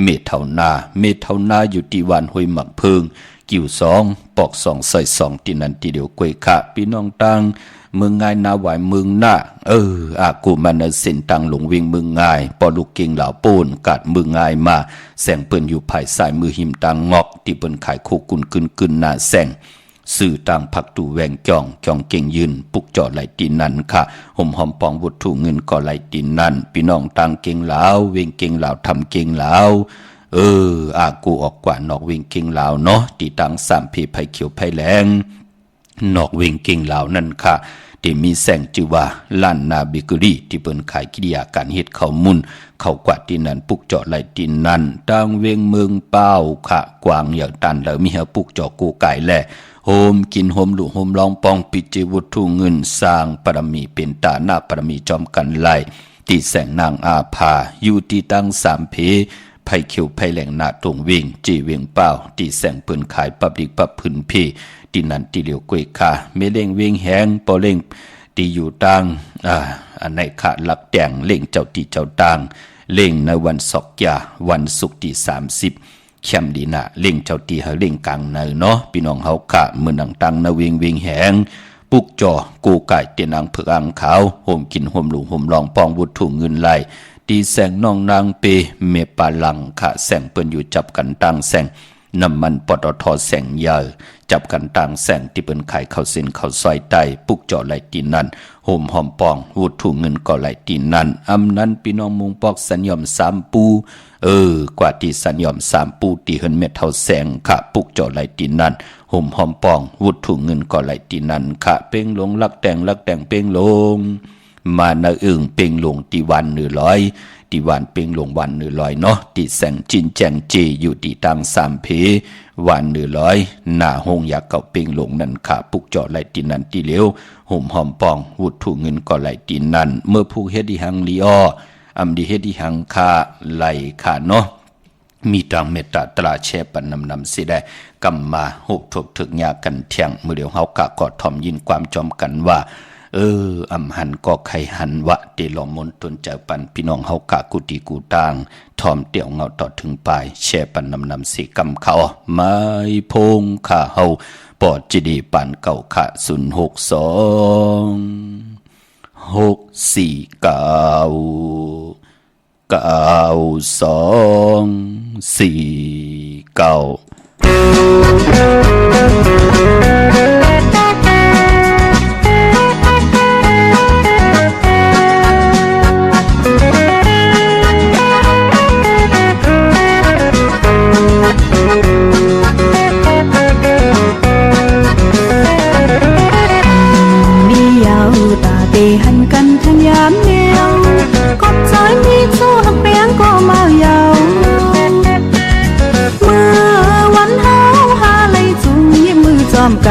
Speaker 4: เมเท่านาอยู่ตีวันห้วยหมักเพิงกิ่วสองปอกสองใส่สองตีนันตีเดียวกวยขะพี่น้องตังเมืองง่ายนาไหวเมืองหน้าอากูมันเส้นตังหลงเวียงเมืองง่ายปอลูกเก่งเหล่าปูนกัดเมืองง่ายมาแสงเปิ้นอยู่ภายสายมือหิมตังงอกที่เปิ้นขายโคกุนกึนหน้าแสงสื่อต่างผักตูแหวงจ่องเก่งยืนปุกจอดไหลตีนันค่ะห่มหอมปองวุฒูเงินก็ไหลตีนันพี่น้องตังเก่งเหล่าเวียงเก่งเหล่าทำเก่งเหล่าอากูออกกว่านอกเวียงเก่งเหล่าเนาะตีตังสามเพไผเขียวไผแหลงนอกเวียงเก่งเหล่านั่นค่ะที่มีแสงจือว่าล้านนาเบเกอรี่ที่เปิ้นขายกิริยาการเฮ็ดข้าวมุนเข้ากว่าที่นั่นปุกเจาะไหลที่นั่นตังเวียงเมืองเป้าขะกวางอย่างตันแล้วมีเฮาปุกเจาะกูไก่แลโฮมกินโฮมลุโฮมลองปองปิจิวุฒูเงินสร้างปรมีเป็นตาหน้าปรมีจอมกันไหลที่แสงนางอาภาอยู่ที่ตั้งสามเพไผเขียวไผแหลงหน้าตรงเวียงจีเวียงเป้าที่แสงเปิ้นขายปับดิกปับพื้นเพตีนันตีเหลียวกวยขาเมเล่งเวียงแหงปอเล่งตีอยู่ตังอันในขาหลักแดงเล่งเจ้าตีเจ้าตังเล่งในวันศกยาวันศุกร์ที่30เข้มดีนะเล่งเจ้าตีเฮาเล่งกลางในเนาะพี่น้องเฮากะมือนังตังในเวียงแหงปุกจอกูไก่เตียนางเผือกอังขาวโฮมกินโฮมหลูโฮมลองปองวุฒูเงินไหลตีแสงน้องนางเปเมปาลังขะแสงเปิ้นอยู่จับกันตังแสงน้ำมันปตท.แสงยาวจับกันต่างแสงที่เป็นขายข้าวเส้นข้าวซอยไตปุกจ่อไหลตีนั่นโฮมหอมปองวุฒูเงินก็ไหลตีนั่นอำนั้นพี่น้องมุงปอกสัญญอมสามปูกว่าที่สัญญอมสามปูตีเฮินเม็ดเท่าแสงค่ะปุกจ่อไหลตีนั่นโฮมหอมปองวุฒูเงินก็ไหลตีนั่นค่ะเป้งลงลักแต่งเป้งลงมานาอึ่งเป้งลงตีวัน100ตีวันเป่งหลงวัน100เนาะตีแสงจินแจงจีอยู่ตีตังสามเพวัน100หน้าหงอยากเก่าเป่งหลงนั่นขาปุกจอไหลตีนันตีเหลวห่มหอมปองวุฒูเงินก็ไหลตีนันเมื่อผู้เฮ็ดดิหังลีอ้ออำดีเฮ็ดดิหังคาไหลขาเนาะมีตังเมตตาตราแชปันนำสิได้กำมาหกถกถึกยากันเที่ยงเมื่อเดียวเฮากะกอดถ่อมยินความจอมกันว่าอำหันก็ไขหันวะเตลอมนตนเจ้าปันพี่น้องเฮากะกุติกูตางทอมเตี่ยวเงาต่อถึงปลายแช่ปันนำสีกำเขาไม้พงข้าเฮาปอดจิดีปันเก่าขะ
Speaker 5: หันกันทันยา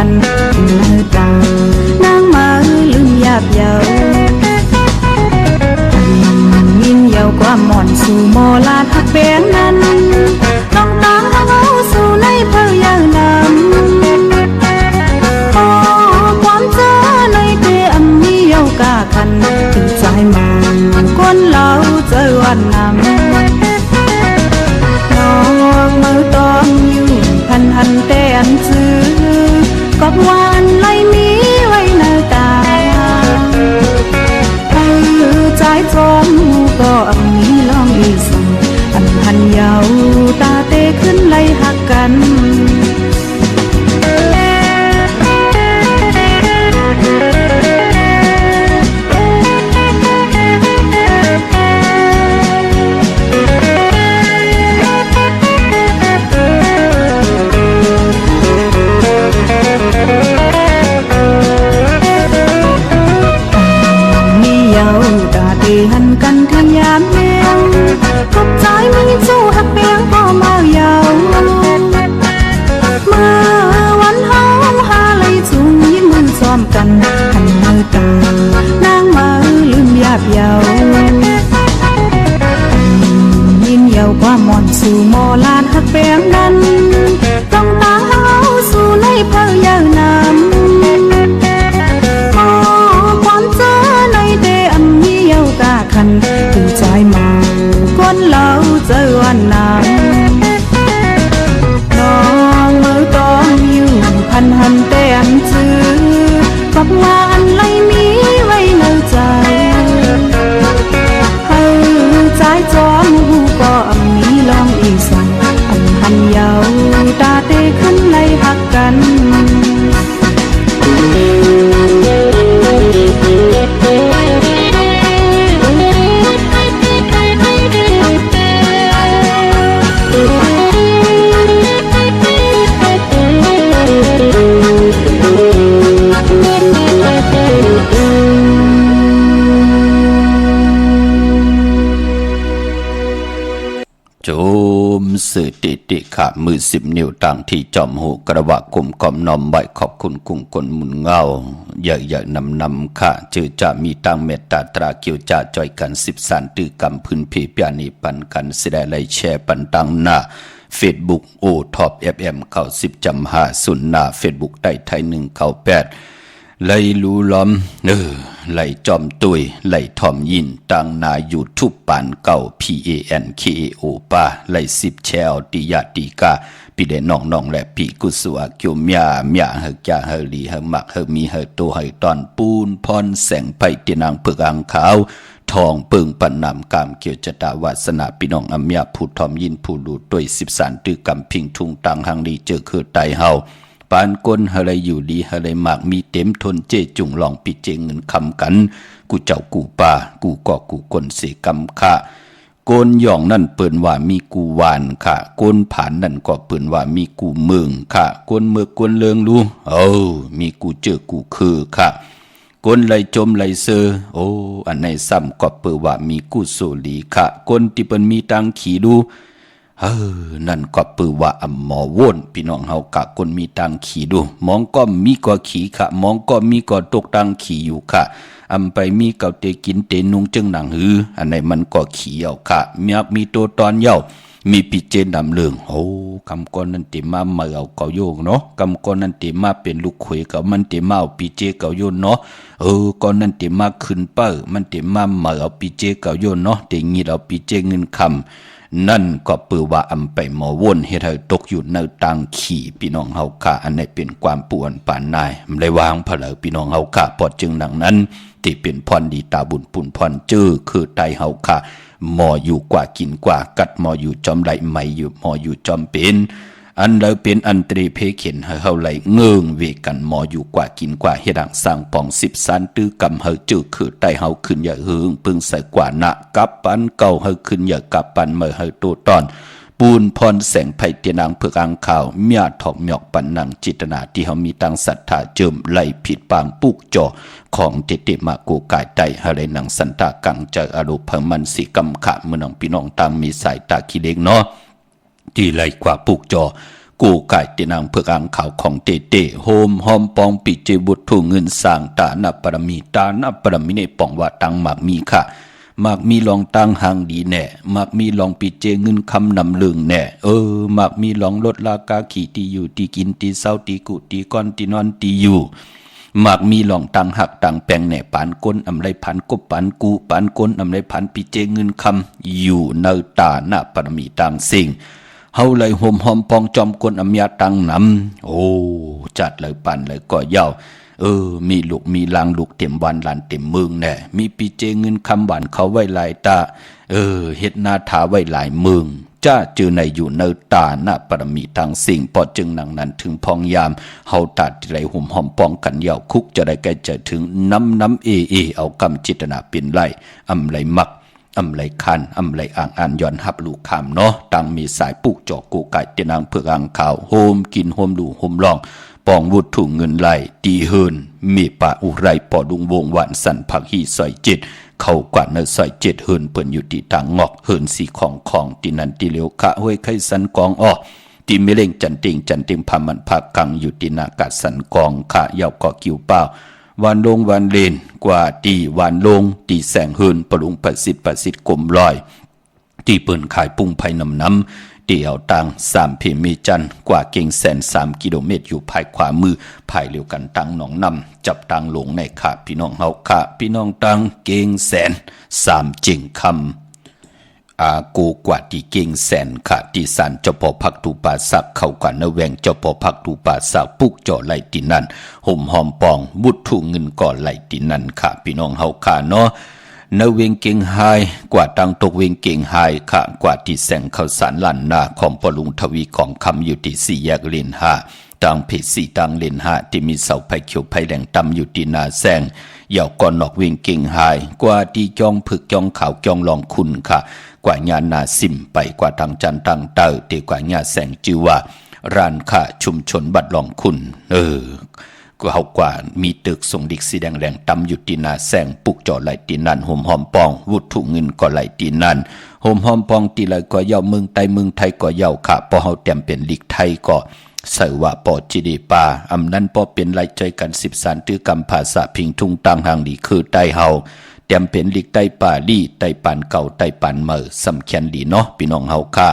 Speaker 5: กันเนื้อตานางมาลืมหยาบเยายินเยาความหม่อนสู่โมลาดหักแปงนั้นต้องตามเอาสู่ในเพลยานำความเจอในเตอำมีเยากาคันถึงใจมันคนเราเจอวันนำน้องมือตอมอยู่หันแต่อันซื้อกอบวานไล่มีไว้ในตาใจจอมก็มีลองอีสังหันเยาตาเตขึ้นไล่หักกันหันกันทางยามแมวขอบใจมึงสู้หักเปียงพ่อเมาเยาเมื่อวันเฮาหาไหลจุงยิ้มมือซ้อมกันหันมือตานางมาลืมหยาบเยายินเยาความม่อนสู่โมลานหักเปียงนั้นต้องตาเฮาสู่ในเพลยานำคันถึงใจมาคนเราเจอวันนั้นน้องมือต้องอยู่หันแต่อันซื้อกับวานไล่มีไว้ในใจให้ใจจอมหูก็มีลองอีสังหันเยาตาเตขึ้นไล่หักกัน
Speaker 4: โจมสื่อติขามือ10 นิ้วต่างที่จอมหูกระวะกลมกอมนอมใบขอบคุณกุ้งกลหมุนเงาใหญ่ๆนำค่ะจือจะมีตังเมตตาตราเกี่ยวจะจอยกัน10 สันตือกำพื้นเพเปียนีปันกันเสดไลแชร์ปันตังหน้าเฟซบุ๊กโอท็อป FM เข้า10.50หน้าเฟซบุ๊กได้ไทย198ไล่รู้ล้อมไล่จอมตุยไล่ทอมยินตังนายูทูบปานเก่า PANKAO ป้าไล่10แชลติยาติกาปีเดน้องและปีกุสวะเกียวเมียเฮกะเฮลีเฮมักเฮมีเฮโตเฮตอนปูนพรแสงไผ่ตีนางเผือกอังขาวทองเปิงปันนำกามเกี่ยวจตาวาสนาพี่น้องอำยาผู้ทอมยินผู้ดูด้วย10 สารตือกำพิงทุงตังหังลีเจอคือไตเฮาปานก้นเฮลัยอยู่ดีเฮลัยมากมีเต็มทนเจจุงลองปิเจเงินคำกันกูเจ้ากูป่ากูกอกกูกลเสกำค่ะโกนหย่องนั่นเปิ่นว่ามีกูวานค่ะโกนผานนั่นก็เปิ่นว่ามีกูเมืองค่ะโกนเมือกโกนเลืองรู้มีกูเจอกูคือค่ะโกนไหลจมไหลเซออันในซ้ำก็เปิ่นว่ามีกูโซลีค่ะโกนที่เปิ่นมีตังขี่ดูนั่นก็ปือว่าหมอว่นพี่น้องเฮากะคนมีตังขี่ดูมองก็มีก็ขี่ค่ะมองก็มีก็ตกตังขี่อยู่ค่ะไปมีเก่าเตกินเตนุงจึงหนังอันไหนมันก็ขี่เอาค่ะมีตัวตอนเย้ามีปีเจนำเลืองคำก้อนนั่นติมาเมื่อเอาเก่าโยกเนาะคำก้อนนั่นติมาเป็นลูกขวยกับมันติมาเอาปีเจเก่าโยนเนาะก้อนนั่นติมาขึ้นเป้อมันติมาเมื่อเอาปีเจเก่าโยนเนาะเตงีดเอาปีเจเงินคำนั่นก็เปือว่าไปหมอวนเฮ็ดให้ตกอยู่ในตังขี่พี่น้องเฮาค่ะอันนี้เป็นความป่วนปานนายได้วางเพลอพี่น้องเฮาค่ะพอจึงดังนั้นที่เป็นพรดีตาบุญปุ่นพรเจอคือไตเฮาค่ะหมออยู่กว่ากินกว่ากัดหมออยู่จอมไหลไม่อยู่หมออยู่จอมเป็นอันเราเป็นอันตรีเพเข็นเฮาไหลเงิงเวกันหมออยู่กว่ากินกว่าเฮ็ดดังสร้างปอง10 สันตื้อกำเฮาจื้อคือไตเฮาขึ้นอย่าหึงปึงใส่กว่านะกับปันเก่าเฮาขึ้นอย่ากับปันเมื่อเฮาโตตอนปูนพรแสงไผ่เตียนางเผือกอังขาวเมียถอกหมอกปันนังจิตนาที่เฮามีตังศรัทธาเจิมไหลผิดปางปุกจ่อของเตมาโกกายไตเฮาได้นังสันตากังใจอารมณ์เพิ่มมันสิกำขะเมื่อน้องพี่น้องตามมีสายตาขี้เล็กเนาะที่ไหลกว่าปุกจ่อ กูไก่ตีนางเพื่ออ่างข่าวของเตเตโฮมหอมปองปิเจบุตรถูเงินสร้างตานับปรมีตานับปรมีในปองว่าตังหมากมีค่ะหมากมีลองตังหางดีแน่หมากมีลองปิเจเงินคำนำลึงแน่หมากมีลองลดราคาขี่ตีอยู่ตีกินตีเศร้าตีกุตีก้อนตีนอนตีอยู่หมากมีหลองตังหักตังแปงแหน่ปานก้นอำไรพันกบปานกูปานก้นอำไรพันปิเจเงินคำอยู่เนตาหน้าปรมีตังสิ่งเฮาเลยห่มหอมปองจอมก้นอำยาตังนำโอ้จัดเลยปันเลยก็เย้ามีลูกมีลางลูกเต็มวันลานเต็มเมืองแน่มีปิเจเงินคำหวานเขาไว้หลายตาเฮ็ดนาถาไว้หลายเมืองจ้าเจอในอยู่เนตาหน้าปรมีทางสิ่งพอจึงนังนั้นถึงพองยามเฮาตัดไรหุ่มหอมปองกันเยาวคุกจะได้แก่จะถึงน้ำเอากำจิตนาเป็นไรอำไรมักอำไรคันอำไรอ่างอ่านย้อนหับลูกคำเนาะตังมีสายปุกจอกกูไก่เตนางเพื่ออ่างข่าวโฮมกินโฮมดูโฮมลองปองวุฒถุเงินไหลตีเฮินมีป่าอุไรปอดุงวงหวานสันผักฮีซอยจิตเข้ากว่าเนื้อซอยเจ็ดเฮินเปิ่นอยู่ที่ต่างงอกเฮินสีของตีนันตีเหลียวขะห้วยไข่สันกองอ้อตีเมเล่งจันติงพามันผักกังอยู่ที่นากาศสันกองขะยาวก่อกิ้วเป้าวันลงวันเลนกว่าตีวันลงตีแสงเฮินปลุงประสิทธิ์กลมลอยตีเปิ่นขายปุ้งไผ่น้ำเดี่ยวตัง3 เพมีจันกว่าเก่งแสน3 กิโลเมตรอยู่ภายขวามือภายเลียวกันตังหนองนำจับตังหลงในขาพี่น้องเฮาขาพี่น้องตังเก่งแสน3 จิงคำอากูกว่าที่เก่งแสนขาที่สันเจ้าพ่อพักตูปาสักเข้ากว่าเนแวงเจ้าพ่อพักตูปาสักปุกจ่อไหลตินันห่มหอมปองบุตรถูเงินก่อไหลตินันขาพี่น้องเฮาขาเนาะนเวงเก่งไฮกว่าตังตกเวงเก่งไฮขะกว่าที่แสงข้าวสารลันนาของปลุงทวีของคำอยู่ที่4 แยกเลน5ตังเพชร4ตังเลน5ที่มีเสาไผ่เขียวไผ่แดงต่ำอยู่ที่นาแสงเหย่าก่อนนอกเวงเก่งไฮกว่าที่จองผึกจองขาวจองลองคุณค่ะกว่าญานาซิมไปกว่าทางจันตังเตอเตกว่าญาแสงจือว่าร้านค้าชุมชนบัดลองคุณก็เขากว่ามีตึกส่งดิกสีแดงแรงตำอยู่ตีนาแสงปุกจ่อไหลตีนันห่มหอมปองวุฒถุเงินก็ไหลตีนันห่มหอมปองตีไหลก็เย้าเมืองไทยก็เย้าค่ะพอเขาเต็มเป็นลิกไทยก็ใส่ว่าปอจีดีปาอำนั้นพอเป็นไหลใจกัน10 สารตื้อกำภาษาพิงทุ่งตังหางดีคือไตเฮาเต็มเป็นลิกไตป่าลี่ไตปานเก่าไตปานเมอสำคัญดีเนาะพี่น้องเฮาค่ะ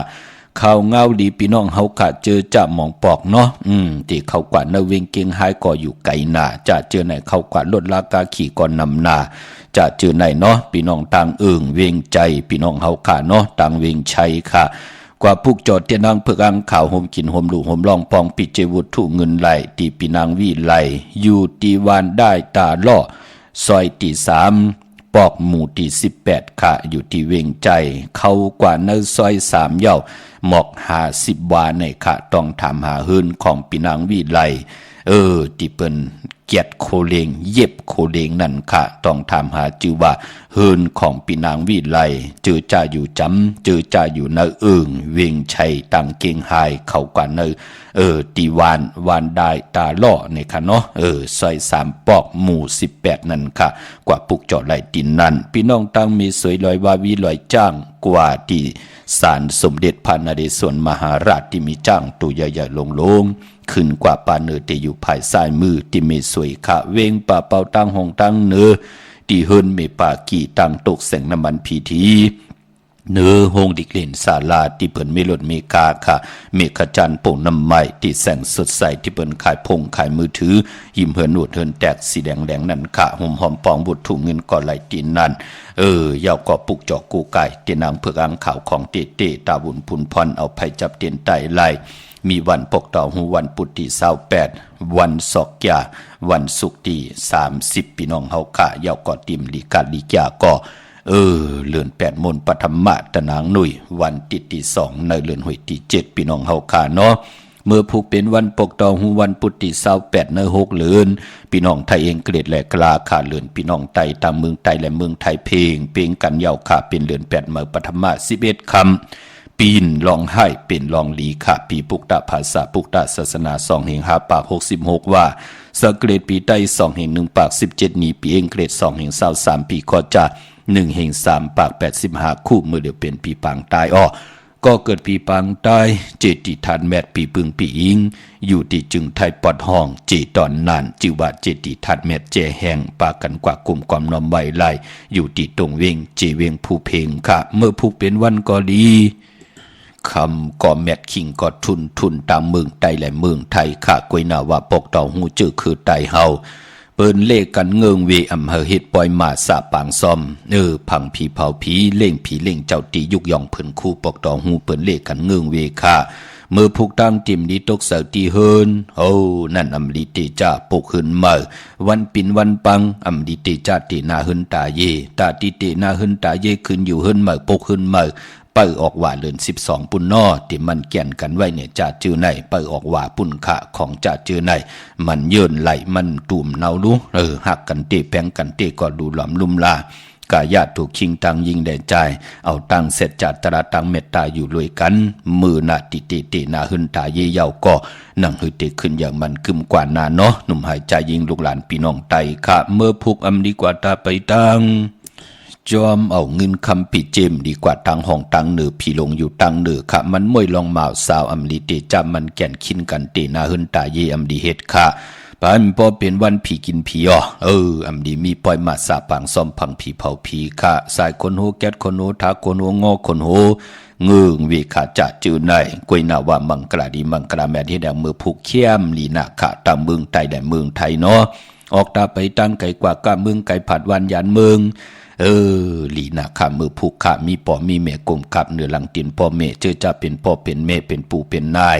Speaker 4: ข่าวเงาดีพี่น้องเฮาขาเจอจะมองปอกเนาะที่เขากว่าเนเวงเก่งหายก็อยู่ไกลหน้าจะเจอไหนเขากว่าลดราคาขี่ก่อนนำหน้าจะเจอไหนเนาะพี่น้องต่างเวงใจพี่น้องเฮาขาเนาะต่างเวงชัยค่ะกว่าผู้จอดเตียนางเพื่ออ่างข่าวโฮมกินโฮมดูโฮมลองปองปิเจวุฒถุเงินไหลตีพี่นางวิไลอยู่ตีวานได้ตาล่อซอยตี3ปอกหมู่ที่18ค่ะอยู่ที่เวงใจเขากว่าเนซอย3เย่าหมอก50 วาในค่ะต้องถามหาเฮินของปีนางวิไลที่เปิ้นเกียรติโคเลงเย็บโคเลงนั่นค่ะต้องถามหาจือว่าเฮินของปีนางวิไลเจอจ่าอยู่จำเจอจ่าอยู่เนเวงชัยตังเก่งหายเขากว่าเนตีวานได้ตาล่อในค่ะเนาะซอย3 ปอกหมู่18นั่นค่ะกว่าปุกจอไหลตินนั่นพี่น้องตังมีสวยลอยวาวีลอยจ้างกว่าที่ศาลสมเด็จพระนเรศวรมหาราชที่มีจ้างตัวใหญ่ๆลงขึ้นกว่าปาเนอที่อยู่ภายซ้ายมือที่มีสวยค่ะเวงป่าเป่าตังหงตังเนอที่เฮินเมป่ากี่ตังตกแสงน้ำมันพีทีเนื้อหงดิกเลนศาลาที่เปิ่นไม่ลดเมกาค่ะเมฆจันทร์โป่งน้ำไม้ที่แสงสดใสที่เปิ่นขายพงขายมือถือหิมเหินหนวดเหินแตกสีแดงนั่นค่ะห่มหอมปองบุตรถุงเงินก่อไหลตีนนั่นยาวก่อปุกจอกกูไก่เตียนางเพื่ออ่างข่าวของเตตาบุญพุนพรเอาไผ่จับเตียนไตไลมีวันปกต่อหูวันปุตติ28วันศอกยาวันศุกร์ที่30พี่น้องเฮาค่ะยาวก่อติมลีกาลีกาก่อเลือน8 มนปฐมมะตะนางหนุ่ยวันติดที่2ในเลือนหวยที่7พี่น้องเฮาค่ะเนาะเมื่อผู้เป็นวันปกต่อหูวันปุตติ28ใน6เลือนพี่น้องไทยเองเกลียดและกลาค่ะเลือนพี่น้องไทยตามเมืองไทยและเมืองไทยเพลงกันยาวค่ะเป็นเลือน8เมื่อปฐมมะ11 คำปีนลองให้เป็นลองลีค่ะปีปุกตะภาษาปุกตะศาสนา2 แห่ง5 ปาก66ว่าสเกรดปีใต้2 แห่ง1 ปาก17นี้ปีเองเกรด2 แห่ง23ปีขอจะ1 แห่ง3 ปาก85คู่มือเดียวเป็นปีปางตายอ้อ ก็เกิดปีปางตายเจติทานแมดปีปึงปีอิงอยู่ที่จึงไทยปอดห้องเจตอนนานจิว่าเจติทานแมดเจแหงปากันกว่ากลุ่มความนอมใบไล่อยู่ที่ตรงเวงเจเวงผู้เพลงค่ะเมื่อผู้เป็นวันก็ดีคำก่อแมดคิงก็ทุนตามเมืองไทยและเมืองไทยค่ะกวยนาว่าปกต่อหูเจอคือไตเฮาเปิ้นเลกันเงิงเวอำเภอเฮ็ดปล่อยมาสาปางซอมพังผีเผาผีเล่งผีเล่งเจ้าตียุกย่องเพิ่นคู่ปกต่อหูเปิ้นเลกันเงิงเวค่ะเมื่อผูกตั้งติมดีตกเสาตีเฮินนั่นอำลิเตจาปกขึ้นมาวันปินวันปังอำลิเตจาตีนาหึนตาเยตาติเตนาหึนตาเยขึ้นอยู่เฮินมาปกขึ้นมาเปิดออกว่าเลือน12ปุ่นนอที่มันแก่นกันไว้เนี่ยจ่าจื้อในเปิดออกว่าปุ่นขะของจ่าจื้อในมันเยินไหลมันตุ่มเนาลุหักกันเตะแปงกันเตะก็ดูหลอมลุ่มลากาญาติถูกชิงตังยิงแดนใจเอาตังเสร็จจัดตระตังเมตตาอยู่รวยกันมือนาติเตนาหึนตาเยเยาก็นั่งหือเตขึ้นอย่างมันกึมกว่านาเนาะหนุ่มหายใจยิงลูกหลานพี่น้องไตค่ะเมื่อพุกอำดีกว่าตาไปตังจอมเอาเงินคำปีเจมดีกว่าตังห้องตังเหนือพี่ลงอยู่ตังเหนือค่ะมันมวยลองมาสาวอำลีเตจามันแก่นขินกันเตนาหึนตาเยอำดีเฮ็ดค่ะปานพอเป็นวันผีกินผีอำดีมีปล่อยมาสาปางซ่อมพังผีเผาผีค่ะสายคนโหแก๊สคนโหทาคนโหงอคนโหเงืองเวขาจะจือในกวยนาว่ามังกราดีมังกราแม่ที่แดงมือผูกเข้มลีนาค่ะตามเมืองไทยแดงเมืองไทยเนาะออกตาไปตั้งไกลกว่ากะเมืองไกลผัดวันยานเมืองลีนาคามือผูกขามีป่อมีแม่กลมขับเนื้อหลังตีนพ่อแม่เจอจะเป็นพ่อเป็นแม่เป็นปู่เป็นนาย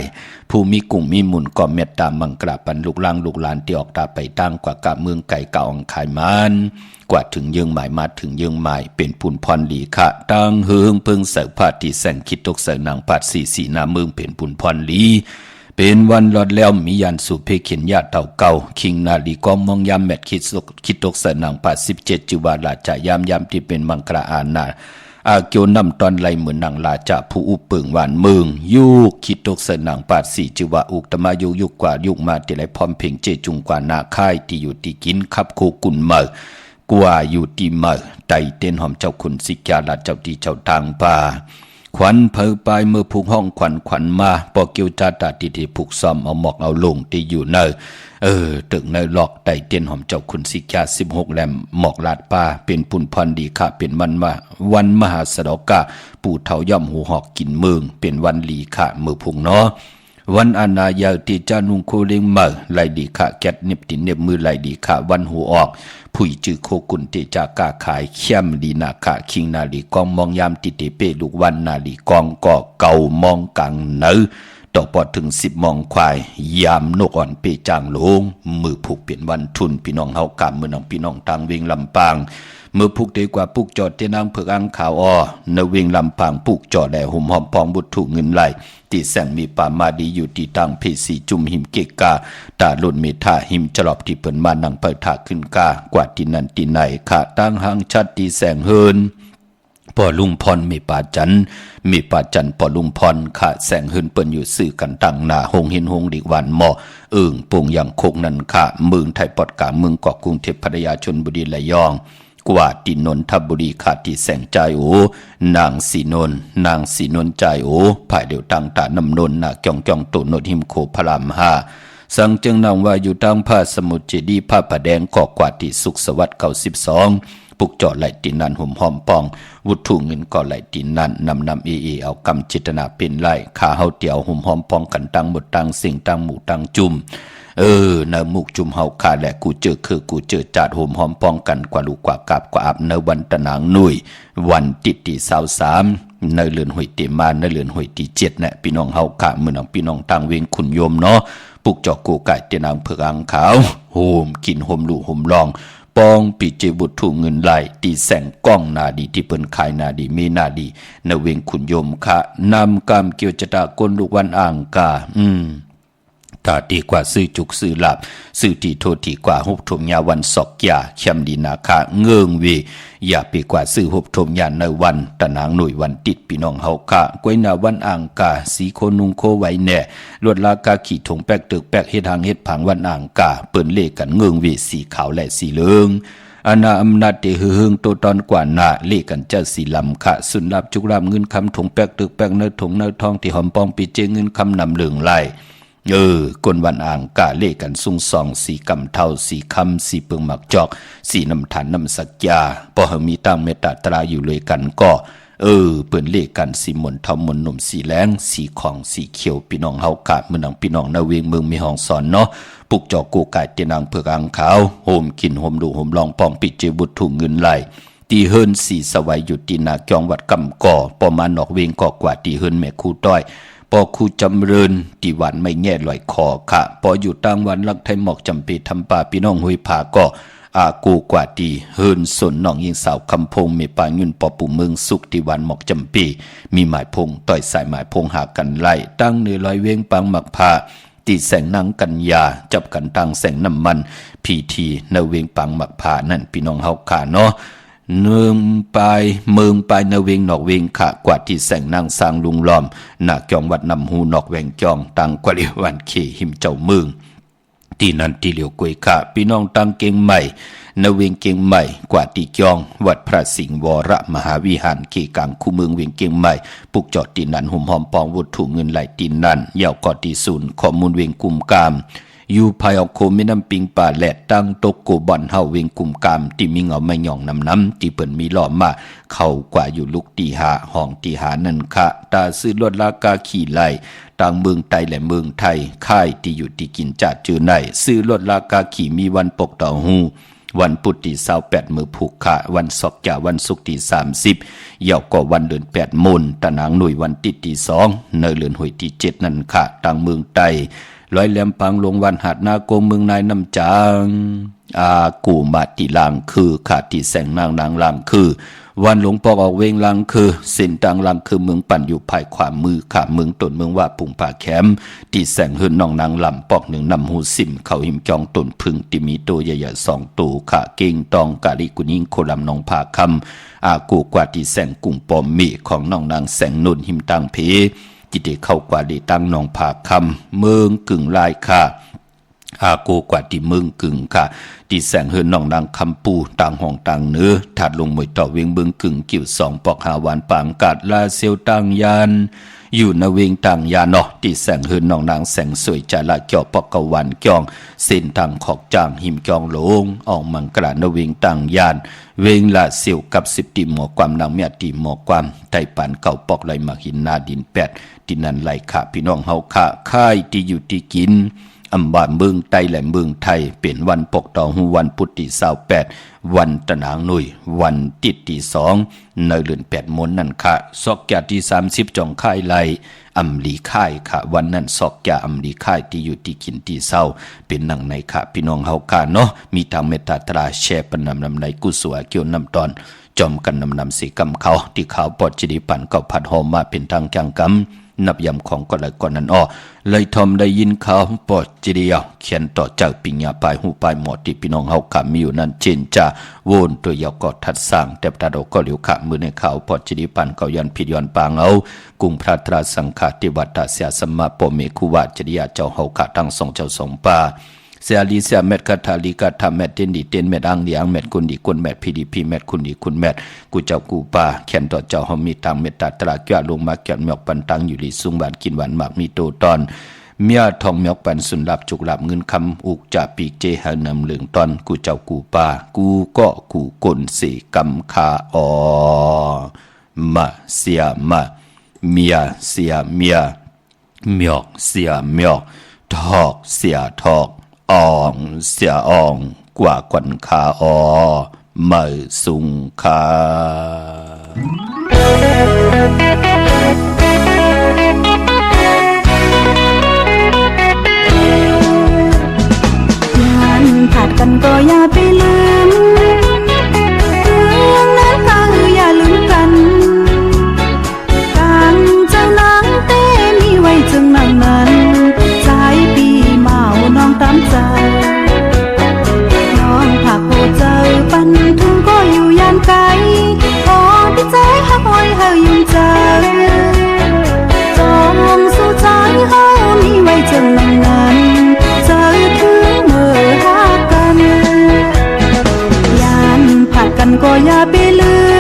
Speaker 4: ผู้มีกุ้งมีหมุนก็เมตตามังกราปันลูกล่างลูกหลานที่ออกตาไปตั้งกว่ากะเมืองไก่เก่าองขายมันกว่าถึงเยืองหมายมาถึงเยืองหมายเป็นปุ่นพรหลีค่ะตั้งเฮืองเพิ่งเสกพาที่แสงคิดตกเสนางพาดสีนาเมืองเป็นปุ่นพรหลีเป็นวันรอดแล้วมียันสุเพเขียนญาติเต่าเก่าคิงนาลีกองมองยามแมดคิดตกเสนางพาด17จิวาลาจายามที่เป็นมังกราอาณาอาเกียวนำตอนไหลเหมือนนางลาจะผู้อุปเปิงหวานเมืองยุกคิดตกเสนางปาด4จิวาอุกตมายุกกว่ายุกมาติไหลพร้อมเพ่งเจจุงกว่านาค่ายที่อยู่ที่กินขับโคกุนเมอกว่าอยู่ที่เมอไตเต้นหอมเจ้าขุนสิกาลาเจ้าที่เจ้าทางป่าขวัญเพอปลายเมื่อผูกห้องขวัญมาปอเกียวจาตาติที่ผูกซ้อมเอาหมอกเอาลงที่อยู่เนตึกในหลอกไตเต้นหอมเจ้าขุนสิกา16แหลมหมอกลาดป่าเป็นปุ่นพรดีค่ะเป็นวันมหาสดกะปู่เฒ่าย่อมหูหอกกินเมืองเป็นวันลีค่ะมือพุงเนาะวันอานายาติจานุงโคเลงมาไลดีค่ะแกดเน็บติเน็บมือไลดีค่ะวันหูออกผู้จือโคกุนเตจากาขายเข้มลีนาค่ะคิงนาลีกองมองยามติเตเปลูกวันนาลีกองก็เก่ามองกังเนอต่อปอดถึง10มองควายยามนกอ่อนเปจางลงมือผูกเปลี่ยนวันทุนพี่น้องเฮากำมือน้องพี่น้องทางเวงลำปางเมื่อผูกดีกว่าผูกจอดเทนางเผือกอังขาวในเวงลำปางผูกจอดแหล่หุ่มหอมพองบุตรถูกเงินไหลตีแสงมีป่ามาดีอยู่ที่ตังเพสีจุ่มหิมเกกาตาลุนเมธาหิมจลอบที่เปิ่นมานังเปิดถาขึ้นกากว่าที่นั่นที่ไหนขาตั้งหางชัดตีแสงเฮินปอลุงพรมีป่าจันปอลุงพรขาแสงเฮินเปิ่นอยู่สื่อกันตั้งหน้าหงเห็นหงดิกวันหมอปุ่งอย่างโคกนันขาเมืองไทยปอดกาเมืองเกาะกรุงเทพพัทยาชลบุรีระยองกว่าตินนทบุรีขาดที่แสงใจนางสีนนใจภายเดียวตังตานำนนนาจองตุนนหิมโคพราม5สังจึงนางว่าอยู่ตังผ้าสมุทรเจดีผ้าผาแดงก่อกว่าที่สุขสวัสดิ์92ปุกจอดไหลตินันหุ่มหอมปองวุฒุเงินก่อไหลตินันนำเอากำจิตนาเป็นไหลขาเฮาเตียวหุ่มหอมปองกันตังหมดตังสิ่งตังหมู่ตังจุ่มเนื้อมุกจุ่มเฮาคาแหละกูเจอคือกูเจอจัดโหมหอมป้องกันกว่าลูกกว่ากาบกว่าอับเนื้อวันตะนางหนุ่ยวันติดที่23เนื้อเลือนหวยเตมาเนื้อเลือนหวยที่7เนี่ยพี่น้องเฮาคาเมืองพี่น้องต่างเวงขุนโยมเนาะปุกจอกกูไก่เตนางเผือกอังขาวโหมกินโหมลู่โหมลองปองปีเจบุตรถูกเงินไหลตีแสงก้องนาดีที่เปิ้นขายนาดีมีนาดีเนื้อเวงขุนโยมค่ะนำกามเกี่ยวจตะกลลูกวันอ่างกาถ้าดีกว่าซื้อจุกซื้อหลับซื้อตีโทษดีกว่าหุบถมยาวันศอกยาเข้มดีนาคาเงื่องเวอย่าไปกว่าซื้อหุบถมยาในวันตะนางหน่วยวันติดพี่น้องเฮาค่ะกวยนาวันอ่างกาสีโคนุงโคไว้แน่ลวดลากาขี่ถงแป๊กตึกแป๊กเฮ็ดทางเฮ็ดผังวันอ่างกาเปิ้นเลขกันเงื่องเวสีขาวและสีเหลือง อาณาอำนาจเตหึงตัวตอนกว่าหน้าเลกันจะสีลำค่ะสุนลับจุกรามเงินคำถุงแปกตึกแปกเนื้อถุงเนื้อทองที่หอมปองปีเจเงินคำนำเหลืองไหลกวนวันอ่างกะเลกันสุ่งสองสีกำเท่าสีคำสีเปิงหมักจอกสีน้ำฐานน้ำสักยาพอหมีตั้งเมตตาตราอยู่เลยกันก็เปิ่นเลกันสีมนเท่ามนหนุ่มสีแรงสีของสีเขียวพี่น้องเฮากะเมืองพี่น้องนาเวงเมืองมีห้องสอนเนาะปุกจอกกูกายเตนางเผือกอ่างขาวโฮมกินโฮมดูโฮมลองปองปิดเจบุตรถุงเงินไหลตีเฮินสีสวัยอยู่ตีนาจองวัดกำก่อปอมานอกเวงก่อกว่าตีเฮินแม่คู่ต้อยปอคู่จำเริญตีวันไม่แง่ลอยคอค่ะปออยู่ต่างวันลักไทยหมอกจำปีทำป่าพี่น้องหุยผาก็กูกว่าตีเฮินสนน้องยิงสาวคำพงเมปาเงินปอปู่เมืองสุขตีวันหมอกจำปีมีหมายพงต่อยสายหมายพงหากันไล่ตั้งเนื้อลอยเวงปังหมักพาตีแสงนางกัญญาจับกันตั้งแสงน้ำมันพีทีเนเวงปังหมักพานั่นพี่น้องเฮาขาเนาะเมืองปลายนเวงนอกเวงขะกว่าที่แสงนางสร้างลุงล้อมหน้าจองวัดนำหูนอกแวงจองตังกว่าเรียวันเขหิมเจ้าเมืองที่นั่นที่เหลียวกวยขะพี่น้องตังเก่งใหม่นเวงเก่งใหม่กว่าที่จองวัดพระสิงห์วรมหาวิหารเขกลางคูเมืองเวงเก่งใหม่ปุกจอดตีนันหุ่มหอมปองวัตถุเงินไหลตีนันยาวกอดที่ศูนย์ข้อมูลเวงกุมกามอยู่ภายออกโคมิน้ำปิงป่าแหลดตั้งตกโกบอนเฮาเวงกุมกามที่มีเงาไม่หย่องน้ำที่เปิ่นมีล้อมมาเข้ากว่าอยู่ลุกตีหาห้องตีหานั่นค่ะตาซื้อลดราคาขี่ไหลต่างเมืองไทยและเมืองไทยค่ายที่อยู่ที่กินจัดจือในซื้อลดราคาขี่มีวันปกต่อหูวันพุธที่28มือผูกขาวันศอกจ่าวันศุกร์ที่30เหย่าก็วันเดือน8มูลตะนางหน่วยวันติดที่2เนเลือนหวยที่7นั่นค่ะต่างเมืองไทยร้อยแหลมปังลงวันหาดนาโกเมืองนายน้ำจางกูมาติลางคือขาดที่แสงนางลางคือวันหลวงปอกออกเวงลางคือเส้นต่างลางคือเมืองปั่นอยู่ภายขวามือขาเมืองต้นเมืองว่าปุ่งป่าแคมที่แสงเฮือนน้องนางลำปอกหนึ่งนำหูสิมเขาหิมจองต้นพึ่งที่มีตัวใหญ่ๆ2ตัวขาเก่งตองกาลิกุนิงโคลำน้องผาคำกูกว่าที่แสงกุ้งปอมมีของน้องนางแสงนุ่นหิมตังเพจิตเดเข้ากว่าดีตั้งน้องผาคำเมืองกึ่งลายค่ะกูกว่าที่เมืองกึ่งค่ะที่แสงเฮือนน้องนางคำปูต่างห้องต่างเนื้อถัดลงมวยต่อเวียงเมืองกึ่งกิ่ว2ปอกหาวันปางกาดลาเซียวต่างยานอยู่ในเวียงต่างยานเนาะที่แสงเฮือนน้องนางแสงสวยจาละเกี่ยวปอกกะวันจองเส้นทางขอกจางหิมจองหลงออกมังกระในเวียงต่างยานเวียงละเซียวกับ10ตีหมอความนางเมียตีหมอความไต่ปานเก่าปอกไหลมาหินนาดิน8ที่นั่นไหลขาพี่น้องเฮาขาค่ายที่อยู่ที่กินอำบาเมืองไทยและเมืองไทยเป็นวันปกต่อหูวันพุธที่28วันตะนางหนุ่ยวันติดที่2ในเดือน8มนนั่นค่ะซอกแก่ที่30จองค่ายไหลอำลีค่ายค่ะวันนั้นซอกแก่อำลีค่ายที่อยู่ที่กินที่เศร้าเป็นหนังในค่ะพี่น้องเฮาค่ะเนาะมีทางเมตตาตราแชร์ปนำในกุศลเกี่ยวนำตอนจอมกันนำสีกำเขาที่เขาปอดจิดีปั่นเก่าผัดหอมมาเป็นทางจังกำนับยำของก็เลยก่อนนั้นเลยทอมได้ยินเขาปอดจีเดียวเขียนต่อจากปิญญาปลายหูปลายหมอที่พี่น้องเฮาขามีอยู่นั่นเจนจ่าโวนตัวยาวก็ทัดสร้างแต่ตาดอกก็เหลียวขามือในเขาปอดจีดีปันเก่ายันพิดยันปางเอากุงพระตราสังฆติวัตตาเสียสมมาปเมคุวาจริยาเจ้าเฮาขาทั้งสองเจ้าสองป่าเสียลีเสียเม็ดคาทาลีกาทำเม็ดเต้นดีเต้นเม็ดอังเดียงเม็ดกุนดีกุนเม็ดพีดีพีเม็ดคุณดีคุณเม็ดกูเจ้ากูป่าเขียนต่อเจ้าเฮามีตังเม็ดตาตราแก่ลงมาแก่หมอกปันตังอยู่ลีสุงบานกินหวานหมากมีโตตอนเมียทองหมอกปันสุนลับจุกลับเงินคำอุกจ่าปีเจหานำเหลืองตอนกูเจ้ากูป่ากูก็กูกลเสกำคามาเสียมาเมียเสียเมียหมอกเสียหมอกทอกเสียทอกอ่องเสียอ่องกว่าควันคาไม่สุงคา
Speaker 5: ผัดกันก็อย่าไปลืมเรื่องนั้นก็อย่าลืมกันการเจ้านางเต้มีไว้จึงนางนั้นใจปีเมาน้องตามใจน้องผักโหเจอปันถึงก็อยู่ยานไกลขอที่ใจหักหอยเฮายุ่งใจจงสู้ใจเฮามีไว้จึงนางนั้นใจถึงเมื่อหากัน ก็อย่าไปลื